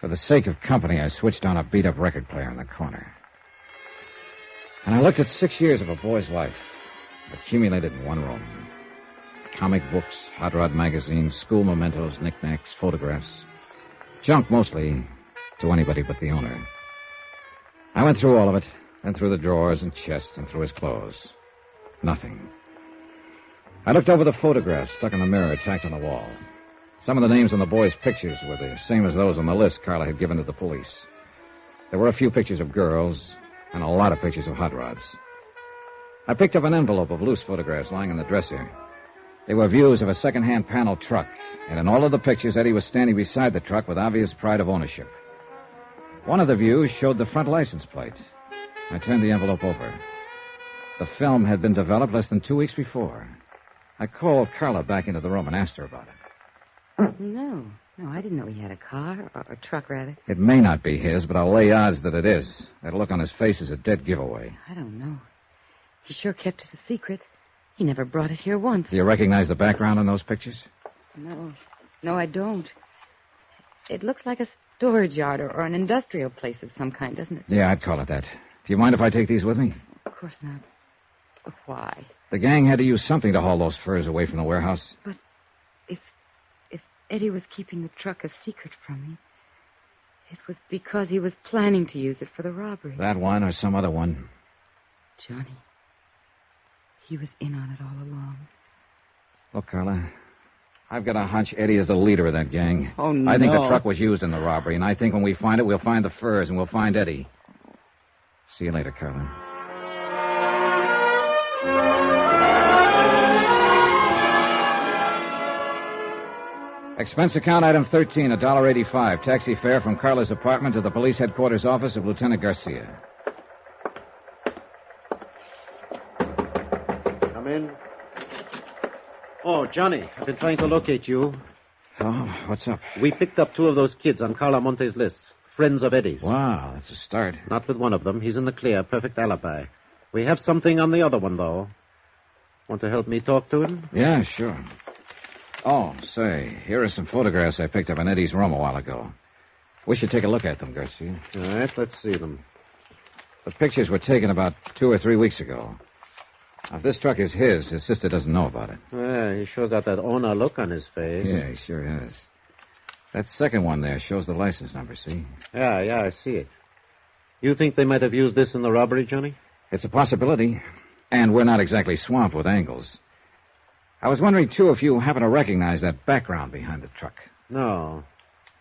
For the sake of company, I switched on a beat-up record player in the corner. And I looked at 6 years of a boy's life, accumulated in one room. Comic books, hot rod magazines, school mementos, knickknacks, photographs. Junk mostly, to anybody but the owner. I went through all of it, then through the drawers and chest and through his clothes. Nothing. I looked over the photographs stuck in the mirror tacked on the wall. Some of the names on the boys' pictures were the same as those on the list Carla had given to the police. There were a few pictures of girls and a lot of pictures of hot rods. I picked up an envelope of loose photographs lying in the dresser. They were views of a second-hand panel truck, and in all of the pictures, Eddie was standing beside the truck with obvious pride of ownership. One of the views showed the front license plate. I turned the envelope over. The film had been developed less than 2 weeks before. I called Carla back into the room and asked her about it. No, I didn't know he had a car, or a truck, rather. It may not be his, but I'll lay odds that it is. That look on his face is a dead giveaway. I don't know. He sure kept it a secret. He never brought it here once. Do you recognize the background on those pictures? No, I don't. It looks like a storage yard or an industrial place of some kind, doesn't it? Yeah, I'd call it that. Do you mind if I take these with me? Of course not. But why? The gang had to use something to haul those furs away from the warehouse. But if Eddie was keeping the truck a secret from me, it was because he was planning to use it for the robbery. That one or some other one. Johnny, he was in on it all along. Look, Carla, I've got a hunch Eddie is the leader of that gang. Oh, no. I think the truck was used in the robbery, and I think when we find it, we'll find the furs, and we'll find Eddie. See you later, Carlin. Expense account item 13, $1.85. Taxi fare from Carla's apartment to the police headquarters office of Lieutenant Garcia. Come in. Oh, Johnny, I've been trying to locate you. Oh, what's up? We picked up 2 of those kids on Carla Monte's list. Friends of Eddie's. Wow, that's a start. Not with one of them. He's in the clear. Perfect alibi. We have something on the other one, though. Want to help me talk to him? Yeah, sure. Oh, say, here are some photographs I picked up in Eddie's room a while ago. We should take a look at them, Garcia. All right, let's see them. The pictures were taken about 2 or 3 weeks ago. Now, if this truck is his sister doesn't know about it. Yeah, he sure got that owner look on his face. Yeah, he sure has. That second one there shows the license number, see? Yeah, I see it. You think they might have used this in the robbery, Johnny? It's a possibility. And we're not exactly swamped with angles. I was wondering, too, if you happen to recognize that background behind the truck. No.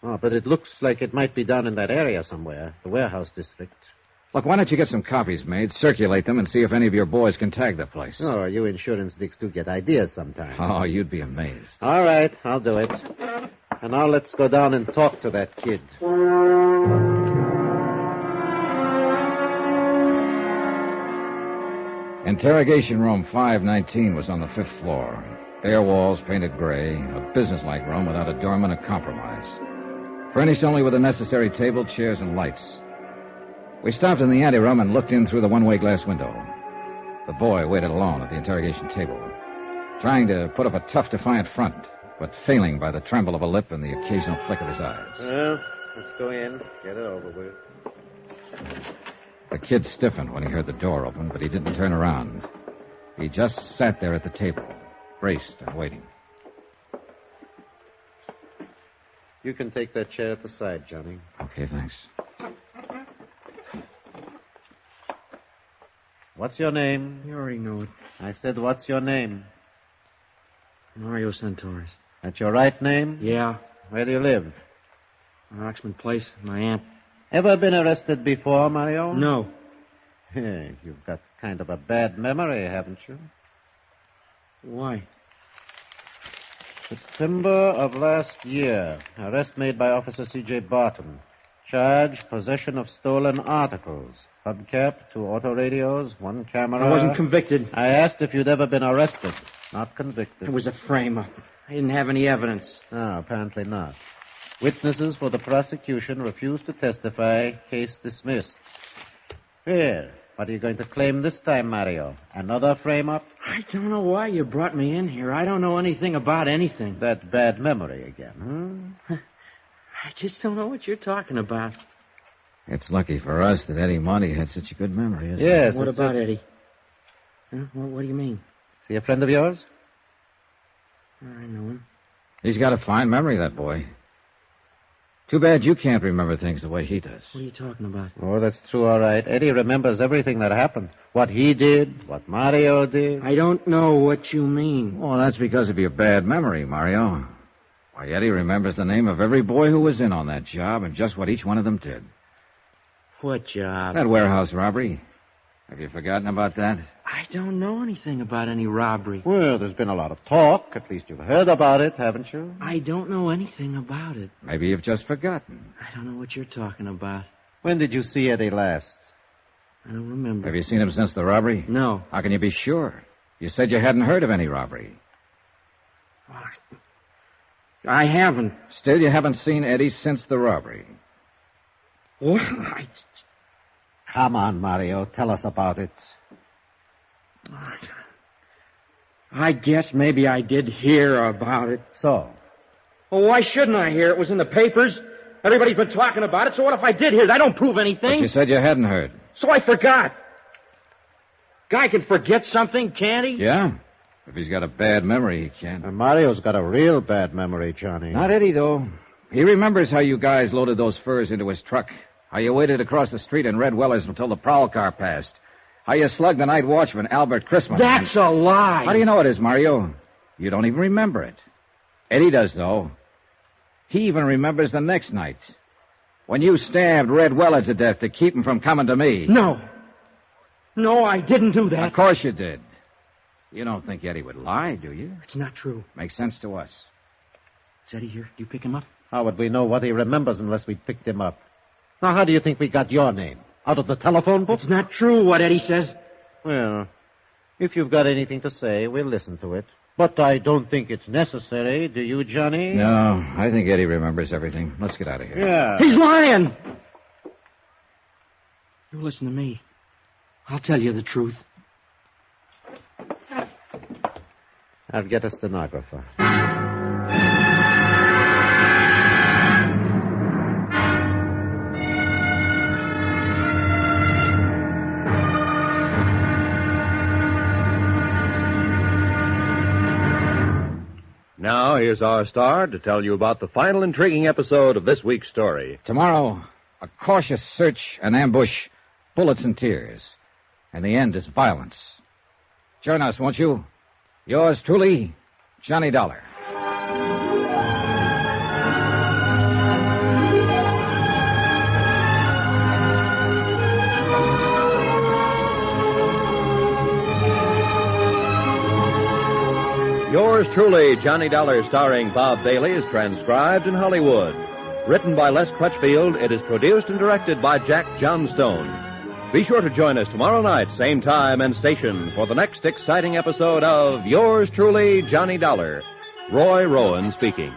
Oh, but it looks like it might be down in that area somewhere, the warehouse district. Look, why don't you get some copies made, circulate them, and see if any of your boys can tag the place? Oh, you insurance dicks do get ideas sometimes. Oh, you'd be amazed. All right, I'll do it. And now let's go down and talk to that kid. Interrogation room 519 was on the 5th floor. Bare walls painted gray, a businesslike room without a doorman or compromise. Furnished only with the necessary table, chairs, and lights. We stopped in the anteroom and looked in through the one-way glass window. The boy waited alone at the interrogation table, trying to put up a tough, defiant front, but failing by the tremble of a lip and the occasional flick of his eyes. Well, let's go in. Get it over with. The kid stiffened when he heard the door open, but he didn't turn around. He just sat there at the table, braced and waiting. You can take that chair at the side, Johnny. Okay, thanks. What's your name? You already know it. I said, what's your name? Mario Centaurus. That's your right name? Yeah. Where do you live? Oxman Place, my aunt. Ever been arrested before, Mario? No. Hey, you've got kind of a bad memory, haven't you? Why? September of last year. Arrest made by Officer C.J. Barton. Charge, possession of stolen articles. Hubcap, 2 auto radios, 1 camera. I wasn't convicted. I asked if you'd ever been arrested. Not convicted. It was a frame-up. I didn't have any evidence. No, apparently not. Witnesses for the prosecution refused to testify. Case dismissed. Here. What are you going to claim this time, Mario? Another frame-up? I don't know why you brought me in here. I don't know anything about anything. That bad memory again, huh? I just don't know what you're talking about. It's lucky for us that Eddie Monty had such a good memory, isn't Yes. it? What about Eddie? Huh? What do you mean? Is he a friend of yours? I know him. He's got a fine memory, that boy. Too bad you can't remember things the way he does. What are you talking about? Oh, that's true, all right. Eddie remembers everything that happened. What he did, what Mario did. I don't know what you mean. Well, that's because of your bad memory, Mario. Why, Eddie remembers the name of every boy who was in on that job and just what each one of them did. What job? That warehouse robbery. Have you forgotten about that? I don't know anything about any robbery. Well, there's been a lot of talk. At least you've heard about it, haven't you? I don't know anything about it. Maybe you've just forgotten. I don't know what you're talking about. When did you see Eddie last? I don't remember. Have you seen him since the robbery? No. How can you be sure? You said you hadn't heard of any robbery. I haven't. Still, you haven't seen Eddie since the robbery. What? Come on, Mario. Tell us about it. I guess maybe I did hear about it. So? Well, why shouldn't I hear? It was in the papers. Everybody's been talking about it, so what if I did hear it? I don't prove anything. But you said you hadn't heard. So I forgot. Guy can forget something, can't he? Yeah. If he's got a bad memory, he can. And Mario's got a real bad memory, Johnny. Not Eddie, though. He remembers how you guys loaded those furs into his truck. How you waited across the street in Red Wellers until the prowl car passed. How you slugged the night watchman, Albert Chrisman. That's a lie. How do you know it is, Mario? You don't even remember it. Eddie does, though. He even remembers the next night. When you stabbed Red Weller to death to keep him from coming to me. No. No, I didn't do that. Of course you did. You don't think Eddie would lie, do you? It's not true. Makes sense to us. Is Eddie here? Do you pick him up? How would we know what he remembers unless we picked him up? Now, how do you think we got your name? Out of the telephone book? It's not true what Eddie says. Well, if you've got anything to say, we'll listen to it. But I don't think it's necessary, do you, Johnny? No, I think Eddie remembers everything. Let's get out of here. Yeah. He's lying! You listen to me. I'll tell you the truth. I'll get a stenographer. Now, here's our star to tell you about the final intriguing episode of this week's story. Tomorrow, a cautious search and ambush, bullets and tears. And the end is violence. Join us, won't you? Yours truly, Johnny Dollar. Yours truly, Johnny Dollar, starring Bob Bailey, is transcribed in Hollywood. Written by Les Crutchfield, it is produced and directed by Jack Johnstone. Be sure to join us tomorrow night, same time and station, for the next exciting episode of Yours truly, Johnny Dollar. Roy Rowan speaking.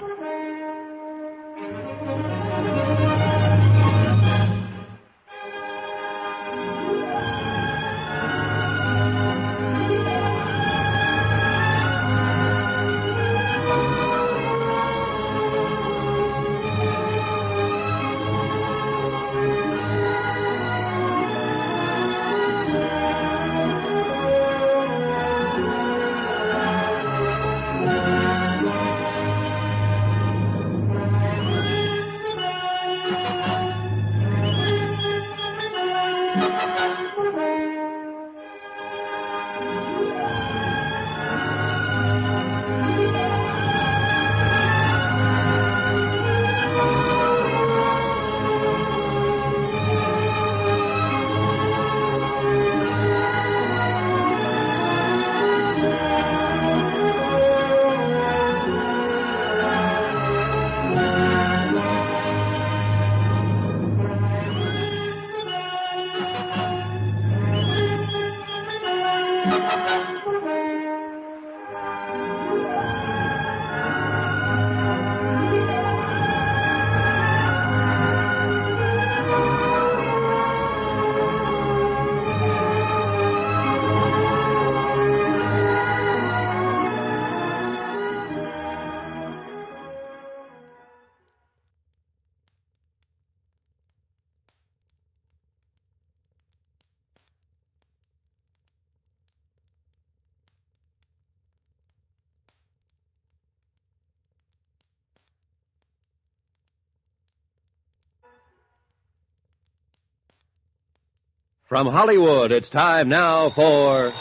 From Hollywood, it's time now for...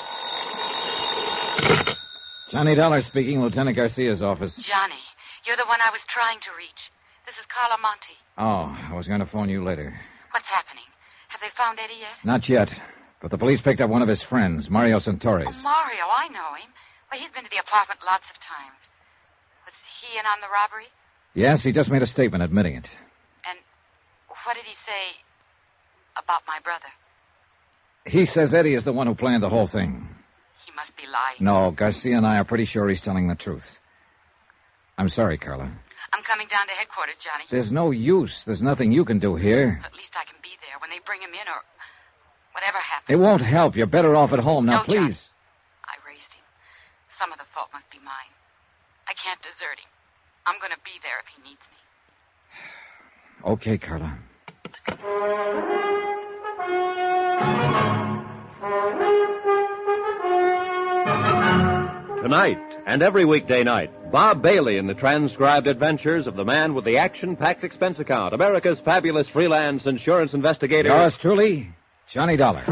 Johnny Dollar speaking, Lieutenant Garcia's office. Johnny, you're the one I was trying to reach. This is Carla Monte. Oh, I was going to phone you later. What's happening? Have they found Eddie yet? Not yet, but the police picked up one of his friends, Mario Santores. Oh, Mario, I know him. Well, he's been to the apartment lots of times. Was he in on the robbery? Yes, he just made a statement admitting it. And what did he say about my brother? He says Eddie is the one who planned the whole thing. He must be lying. No, Garcia and I are pretty sure he's telling the truth. I'm sorry, Carla. I'm coming down to headquarters, Johnny. There's no use. There's nothing you can do here. At least I can be there when they bring him in or whatever happens. It won't help. You're better off at home. Now, No, please. Johnny. I raised him. Some of the fault must be mine. I can't desert him. I'm going to be there if he needs me. Okay, Carla. Tonight, and every weekday night, Bob Bailey in the transcribed adventures of the man with the action-packed expense account, America's fabulous freelance insurance investigator. Yours truly, Johnny Dollar.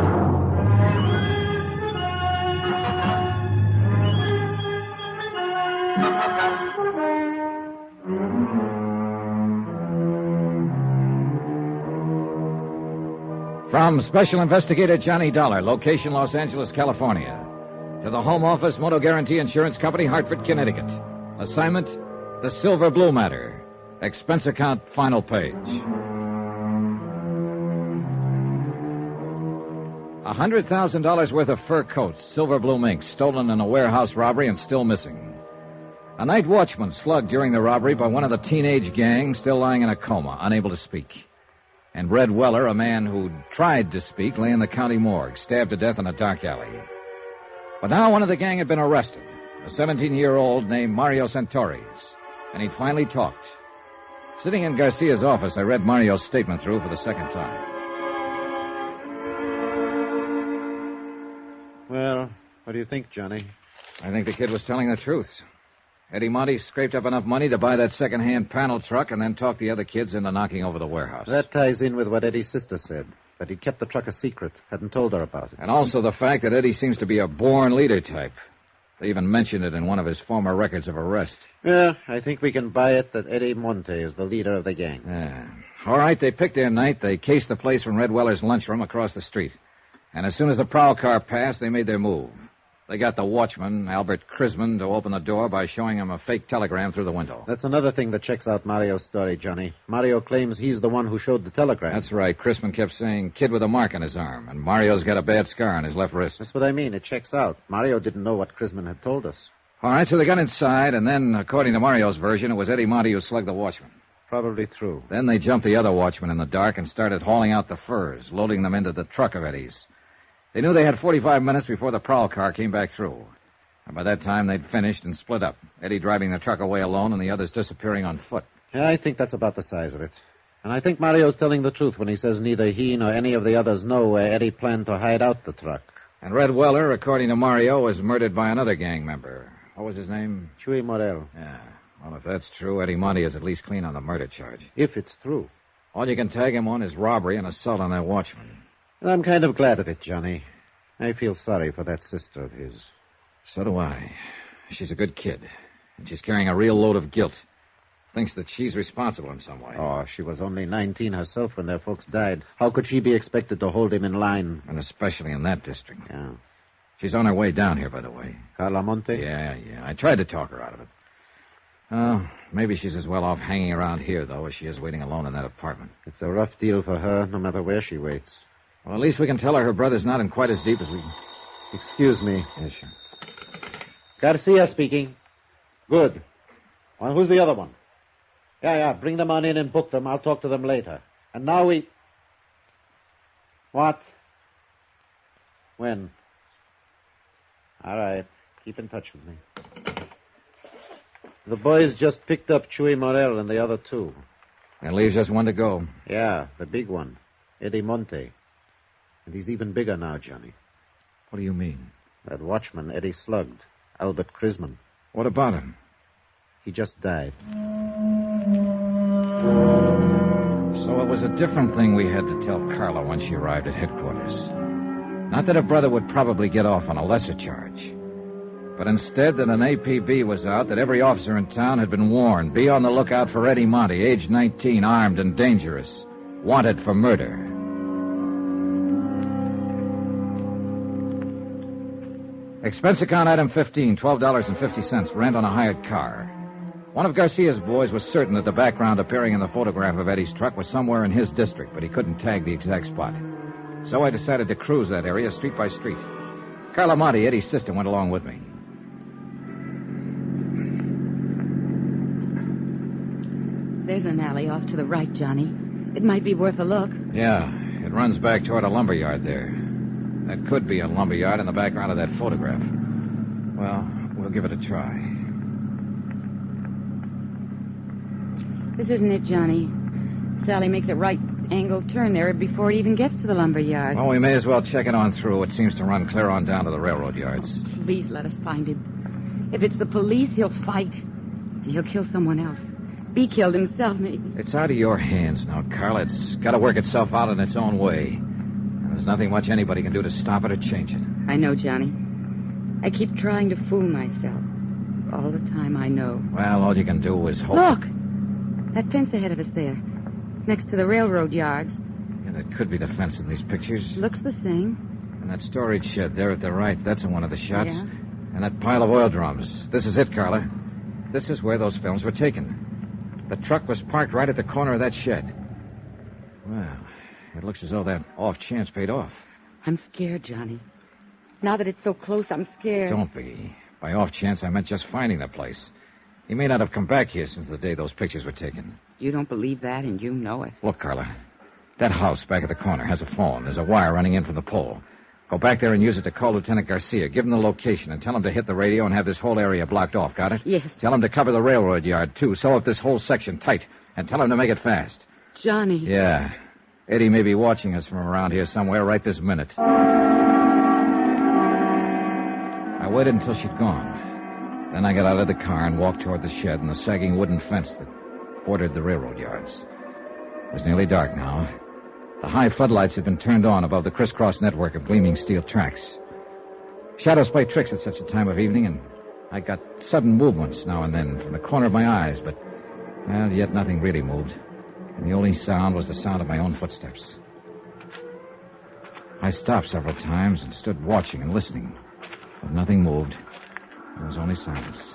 From Special Investigator Johnny Dollar, location Los Angeles, California, to the Home Office Motor Guarantee Insurance Company, Hartford, Connecticut. Assignment, the Silver Blue Matter. Expense account, final page. $100,000 worth of fur coats, silver blue mink, stolen in a warehouse robbery and still missing. A night watchman slugged during the robbery by one of the teenage gang, still lying in a coma, unable to speak. And Red Weller, a man who'd tried to speak, lay in the county morgue, stabbed to death in a dark alley. But now one of the gang had been arrested, a 17-year-old named Mario Santoris, and he'd finally talked. Sitting in Garcia's office, I read Mario's statement through for the second time. Well, what do you think, Johnny? I think the kid was telling the truth. Eddie Monty scraped up enough money to buy that second-hand panel truck and then talk the other kids into knocking over the warehouse. That ties in with what Eddie's sister said, that he kept the truck a secret, hadn't told her about it. And also the fact that Eddie seems to be a born leader type. They even mentioned it in one of his former records of arrest. Yeah, I think we can buy it that Eddie Monte is the leader of the gang. Yeah. All right, they picked their night. They cased the place from Red Weller's lunchroom across the street. And as soon as the prowl car passed, they made their move. They got the watchman, Albert Crisman, to open the door by showing him a fake telegram through the window. That's another thing that checks out Mario's story, Johnny. Mario claims he's the one who showed the telegram. That's right. Crisman kept saying, kid with a mark on his arm, and Mario's got a bad scar on his left wrist. That's what I mean. It checks out. Mario didn't know what Crisman had told us. All right, so they got inside, and then, according to Mario's version, it was Eddie Monty who slugged the watchman. Probably true. Then they jumped the other watchman in the dark and started hauling out the furs, loading them into the truck of Eddie's. They knew they had 45 minutes before the prowl car came back through. And by that time, they'd finished and split up, Eddie driving the truck away alone and the others disappearing on foot. Yeah, I think that's about the size of it. And I think Mario's telling the truth when he says neither he nor any of the others know where Eddie planned to hide out the truck. And Red Weller, according to Mario, was murdered by another gang member. What was his name? Chuy Morel. Yeah. Well, if that's true, Eddie Monty is at least clean on the murder charge. If it's true. All you can tag him on is robbery and assault on that watchman. And I'm kind of glad of it, Johnny. I feel sorry for that sister of his. So do I. She's a good kid, and she's carrying a real load of guilt. Thinks that she's responsible in some way. Oh, she was only 19 herself when their folks died. How could she be expected to hold him in line? And especially in that district. Yeah. She's on her way down here, by the way. Carla Monte? Yeah. I tried to talk her out of it. Oh, maybe she's as well off hanging around here, though, as she is waiting alone in that apartment. It's a rough deal for her, no matter where she waits. Well, at least we can tell her brother's not in quite as deep as we... Excuse me. Yeah, sure. Garcia speaking. Good. Well, who's the other one? Yeah, bring them on in and book them. I'll talk to them later. And now we... What? When? All right. Keep in touch with me. The boys just picked up Chuy Morel and the other two. That leaves just one to go. Yeah, the big one. Eddie Monte. And he's even bigger now, Johnny. What do you mean? That watchman Eddie slugged, Albert Crisman. What about him? He just died. So it was a different thing we had to tell Carla when she arrived at headquarters. Not that her brother would probably get off on a lesser charge, but instead that an APB was out that every officer in town had been warned. Be on the lookout for Eddie Monty, age 19, armed and dangerous, wanted for murder. Expense account item 15, $12.50, rent on a hired car. One of Garcia's boys was certain that the background appearing in the photograph of Eddie's truck was somewhere in his district, but he couldn't tag the exact spot. So I decided to cruise that area street by street. Carla Monte, Eddie's sister, went along with me. There's an alley off to the right, Johnny. It might be worth a look. Yeah, it runs back toward a lumberyard there. That could be a lumberyard in the background of that photograph. Well, we'll give it a try. This isn't it, Johnny. Sally makes a right-angled turn there before it even gets to the lumberyard. Well, we may as well check it on through. It seems to run clear on down to the railroad yards. Please let us find him. If it's the police, he'll fight. And he'll kill someone else. Be killed himself, maybe. It's out of your hands now, Carla. It's got to work itself out in its own way. And there's nothing much anybody can do to stop it or change it. I know, Johnny. I keep trying to fool myself. All the time I know. Well, all you can do is hope. Look! That fence ahead of us there. Next to the railroad yards. Yeah, that could be the fence in these pictures. Looks the same. And that storage shed there at the right, that's in one of the shots. Yeah. And that pile of oil drums. This is it, Carla. This is where those films were taken. The truck was parked right at the corner of that shed. Well, it looks as though that off chance paid off. I'm scared, Johnny. Now that it's so close, I'm scared. Don't be. By off chance, I meant just finding the place. He may not have come back here since the day those pictures were taken. You don't believe that, and you know it. Look, Carla. That house back at the corner has a phone. There's a wire running in from the pole. Go back there and use it to call Lieutenant Garcia. Give him the location and tell him to hit the radio and have this whole area blocked off. Got it? Yes. Tell him to cover the railroad yard, too. Sew up this whole section tight. And tell him to make it fast. Johnny. Yeah. Eddie may be watching us from around here somewhere right this minute. I waited until she'd gone. Then I got out of the car and walked toward the shed and the sagging wooden fence that bordered the railroad yards. It was nearly dark now. The high floodlights had been turned on above the crisscross network of gleaming steel tracks. Shadows play tricks at such a time of evening, and I got sudden movements now and then from the corner of my eyes, but, well, yet nothing really moved. And the only sound was the sound of my own footsteps. I stopped several times and stood watching and listening, but nothing moved. There was only silence.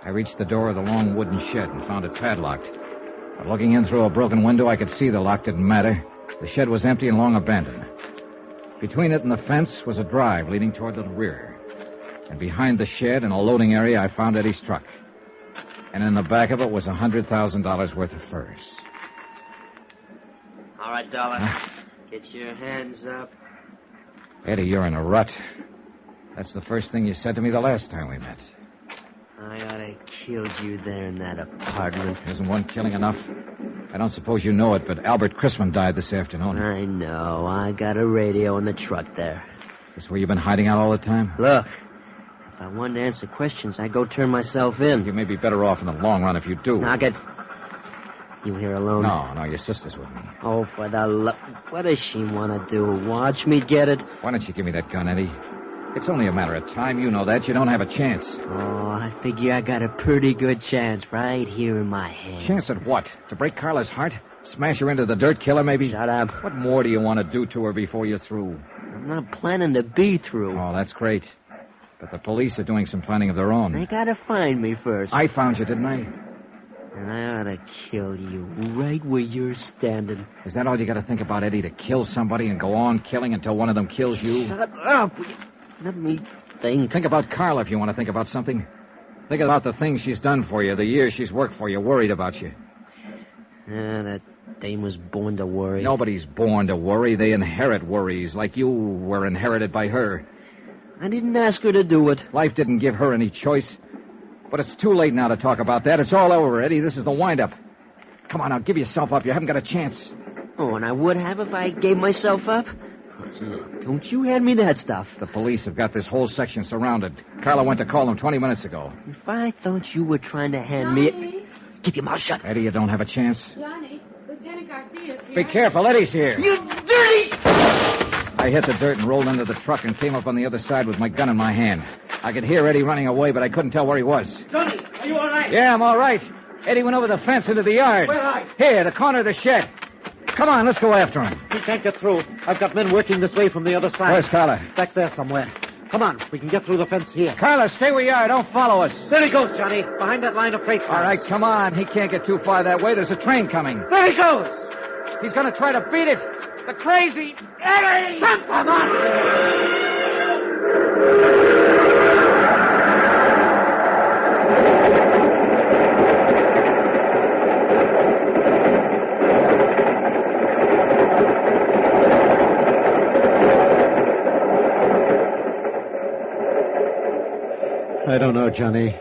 I reached the door of the long wooden shed and found it padlocked. But looking in through a broken window, I could see the lock didn't matter. The shed was empty and long abandoned. Between it and the fence was a drive leading toward the rear. And behind the shed, in a loading area, I found Eddie's truck. And in the back of it was $100,000 worth of furs. All right, Dollar. Get your hands up. Eddie, you're in a rut. That's the first thing you said to me the last time we met. I ought to have killed you there in that apartment. Isn't one killing enough? I don't suppose you know it, but Albert Chrisman died this afternoon. I know. I got a radio in the truck there. This where you've been hiding out all the time? Look, if I wanted to answer questions, I'd go turn myself in. You may be better off in the long run if you do. Now, you here alone? No, your sister's with me. Oh, for the love... What does she want to do? Watch me get it? Why don't you give me that gun, Eddie? It's only a matter of time. You know that. You don't have a chance. Oh, I figure I got a pretty good chance right here in my hand. Chance at what? To break Carla's heart? Smash her into the dirt, kill her, maybe? Shut up. What more do you want to do to her before you're through? I'm not planning to be through. Oh, that's great. But the police are doing some planning of their own. They gotta find me first. I found you, didn't I? And I ought to kill you right where you're standing. Is that all you got to think about, Eddie? To kill somebody and go on killing until one of them kills you? Shut up. Let me think. Think about Carla if you want to think about something. Think about the things she's done for you, the years she's worked for you, worried about you. That dame was born to worry. Nobody's born to worry. They inherit worries, like you were inherited by her. I didn't ask her to do it. Life didn't give her any choice. But it's too late now to talk about that. It's all over, Eddie. This is the wind-up. Come on now, give yourself up. You haven't got a chance. Oh, and I would have if I gave myself up? Look, don't you hand me that stuff. The police have got this whole section surrounded. Carla went to call them 20 minutes ago. If I thought you were trying to hand me... Keep your mouth shut. Eddie, you don't have a chance. Johnny, Lieutenant Garcia's here. Be careful, Eddie's here. You dirty... I hit the dirt and rolled into the truck and came up on the other side with my gun in my hand. I could hear Eddie running away, but I couldn't tell where he was. Johnny, are you all right? Yeah, I'm all right. Eddie went over the fence into the yards. Where are you? Here, the corner of the shed. Come on, let's go after him. He can't get through. I've got men working this way from the other side. Where's Carla? Back there somewhere. Come on, we can get through the fence here. Carla, stay where you are. Don't follow us. There he goes, Johnny, behind that line of freight cars. All right, come on. He can't get too far that way. There's a train coming. There he goes! He's going to try to beat it. The crazy Eddie! Shut them up! I don't know, Johnny.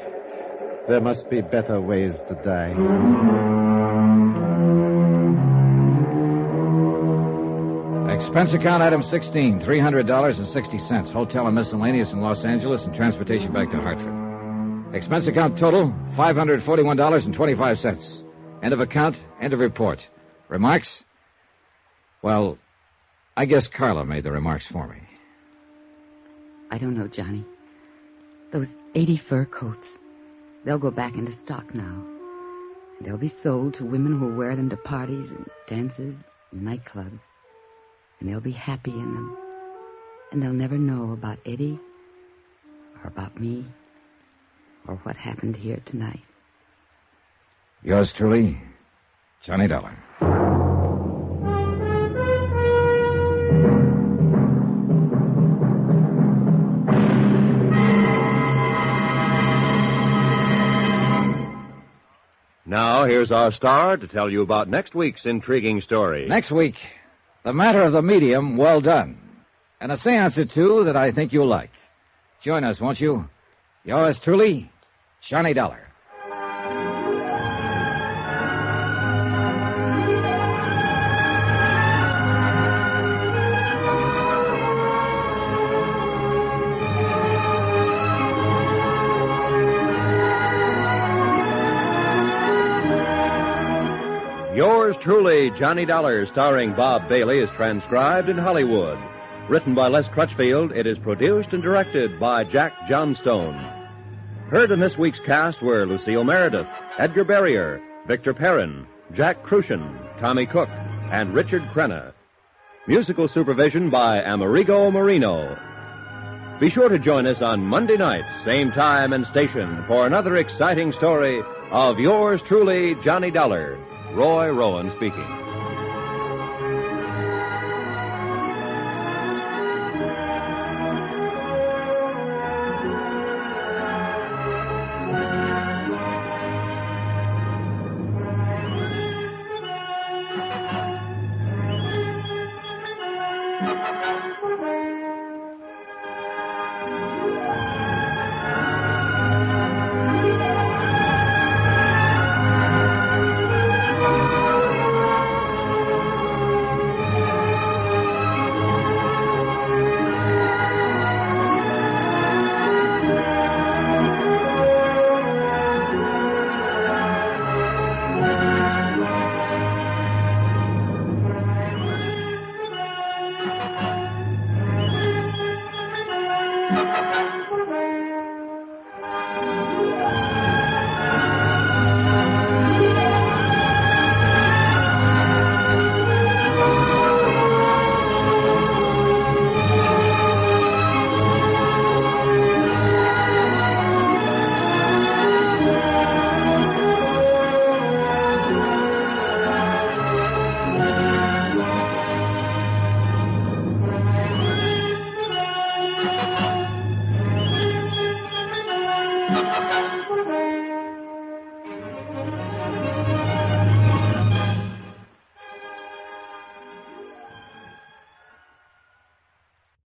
There must be better ways to die. Expense account item 16, $300.60. Hotel and miscellaneous in Los Angeles and transportation back to Hartford. Expense account total, $541.25. End of account, end of report. Remarks? Well, I guess Carla made the remarks for me. I don't know, Johnny. Those 80 fur coats. They'll go back into stock now. They'll be sold to women who will wear them to parties and dances, nightclubs, and they'll be happy in them. And they'll never know about Eddie, or about me, or what happened here tonight. Yours truly, Johnny Dollar. Now, here's our star to tell you about next week's intriguing story. Next week, The Matter of the Medium, Well Done. And a seance or two that I think you'll like. Join us, won't you? Yours truly, Johnny Dollar. Yours truly, Johnny Dollar, starring Bob Bailey, is transcribed in Hollywood. Written by Les Crutchfield, it is produced and directed by Jack Johnstone. Heard in this week's cast were Lucille Meredith, Edgar Barrier, Victor Perrin, Jack Crucian, Tommy Cook, and Richard Crenna. Musical supervision by Amerigo Marino. Be sure to join us on Monday night, same time and station, for another exciting story of Yours truly, Johnny Dollar. Roy Rowan speaking.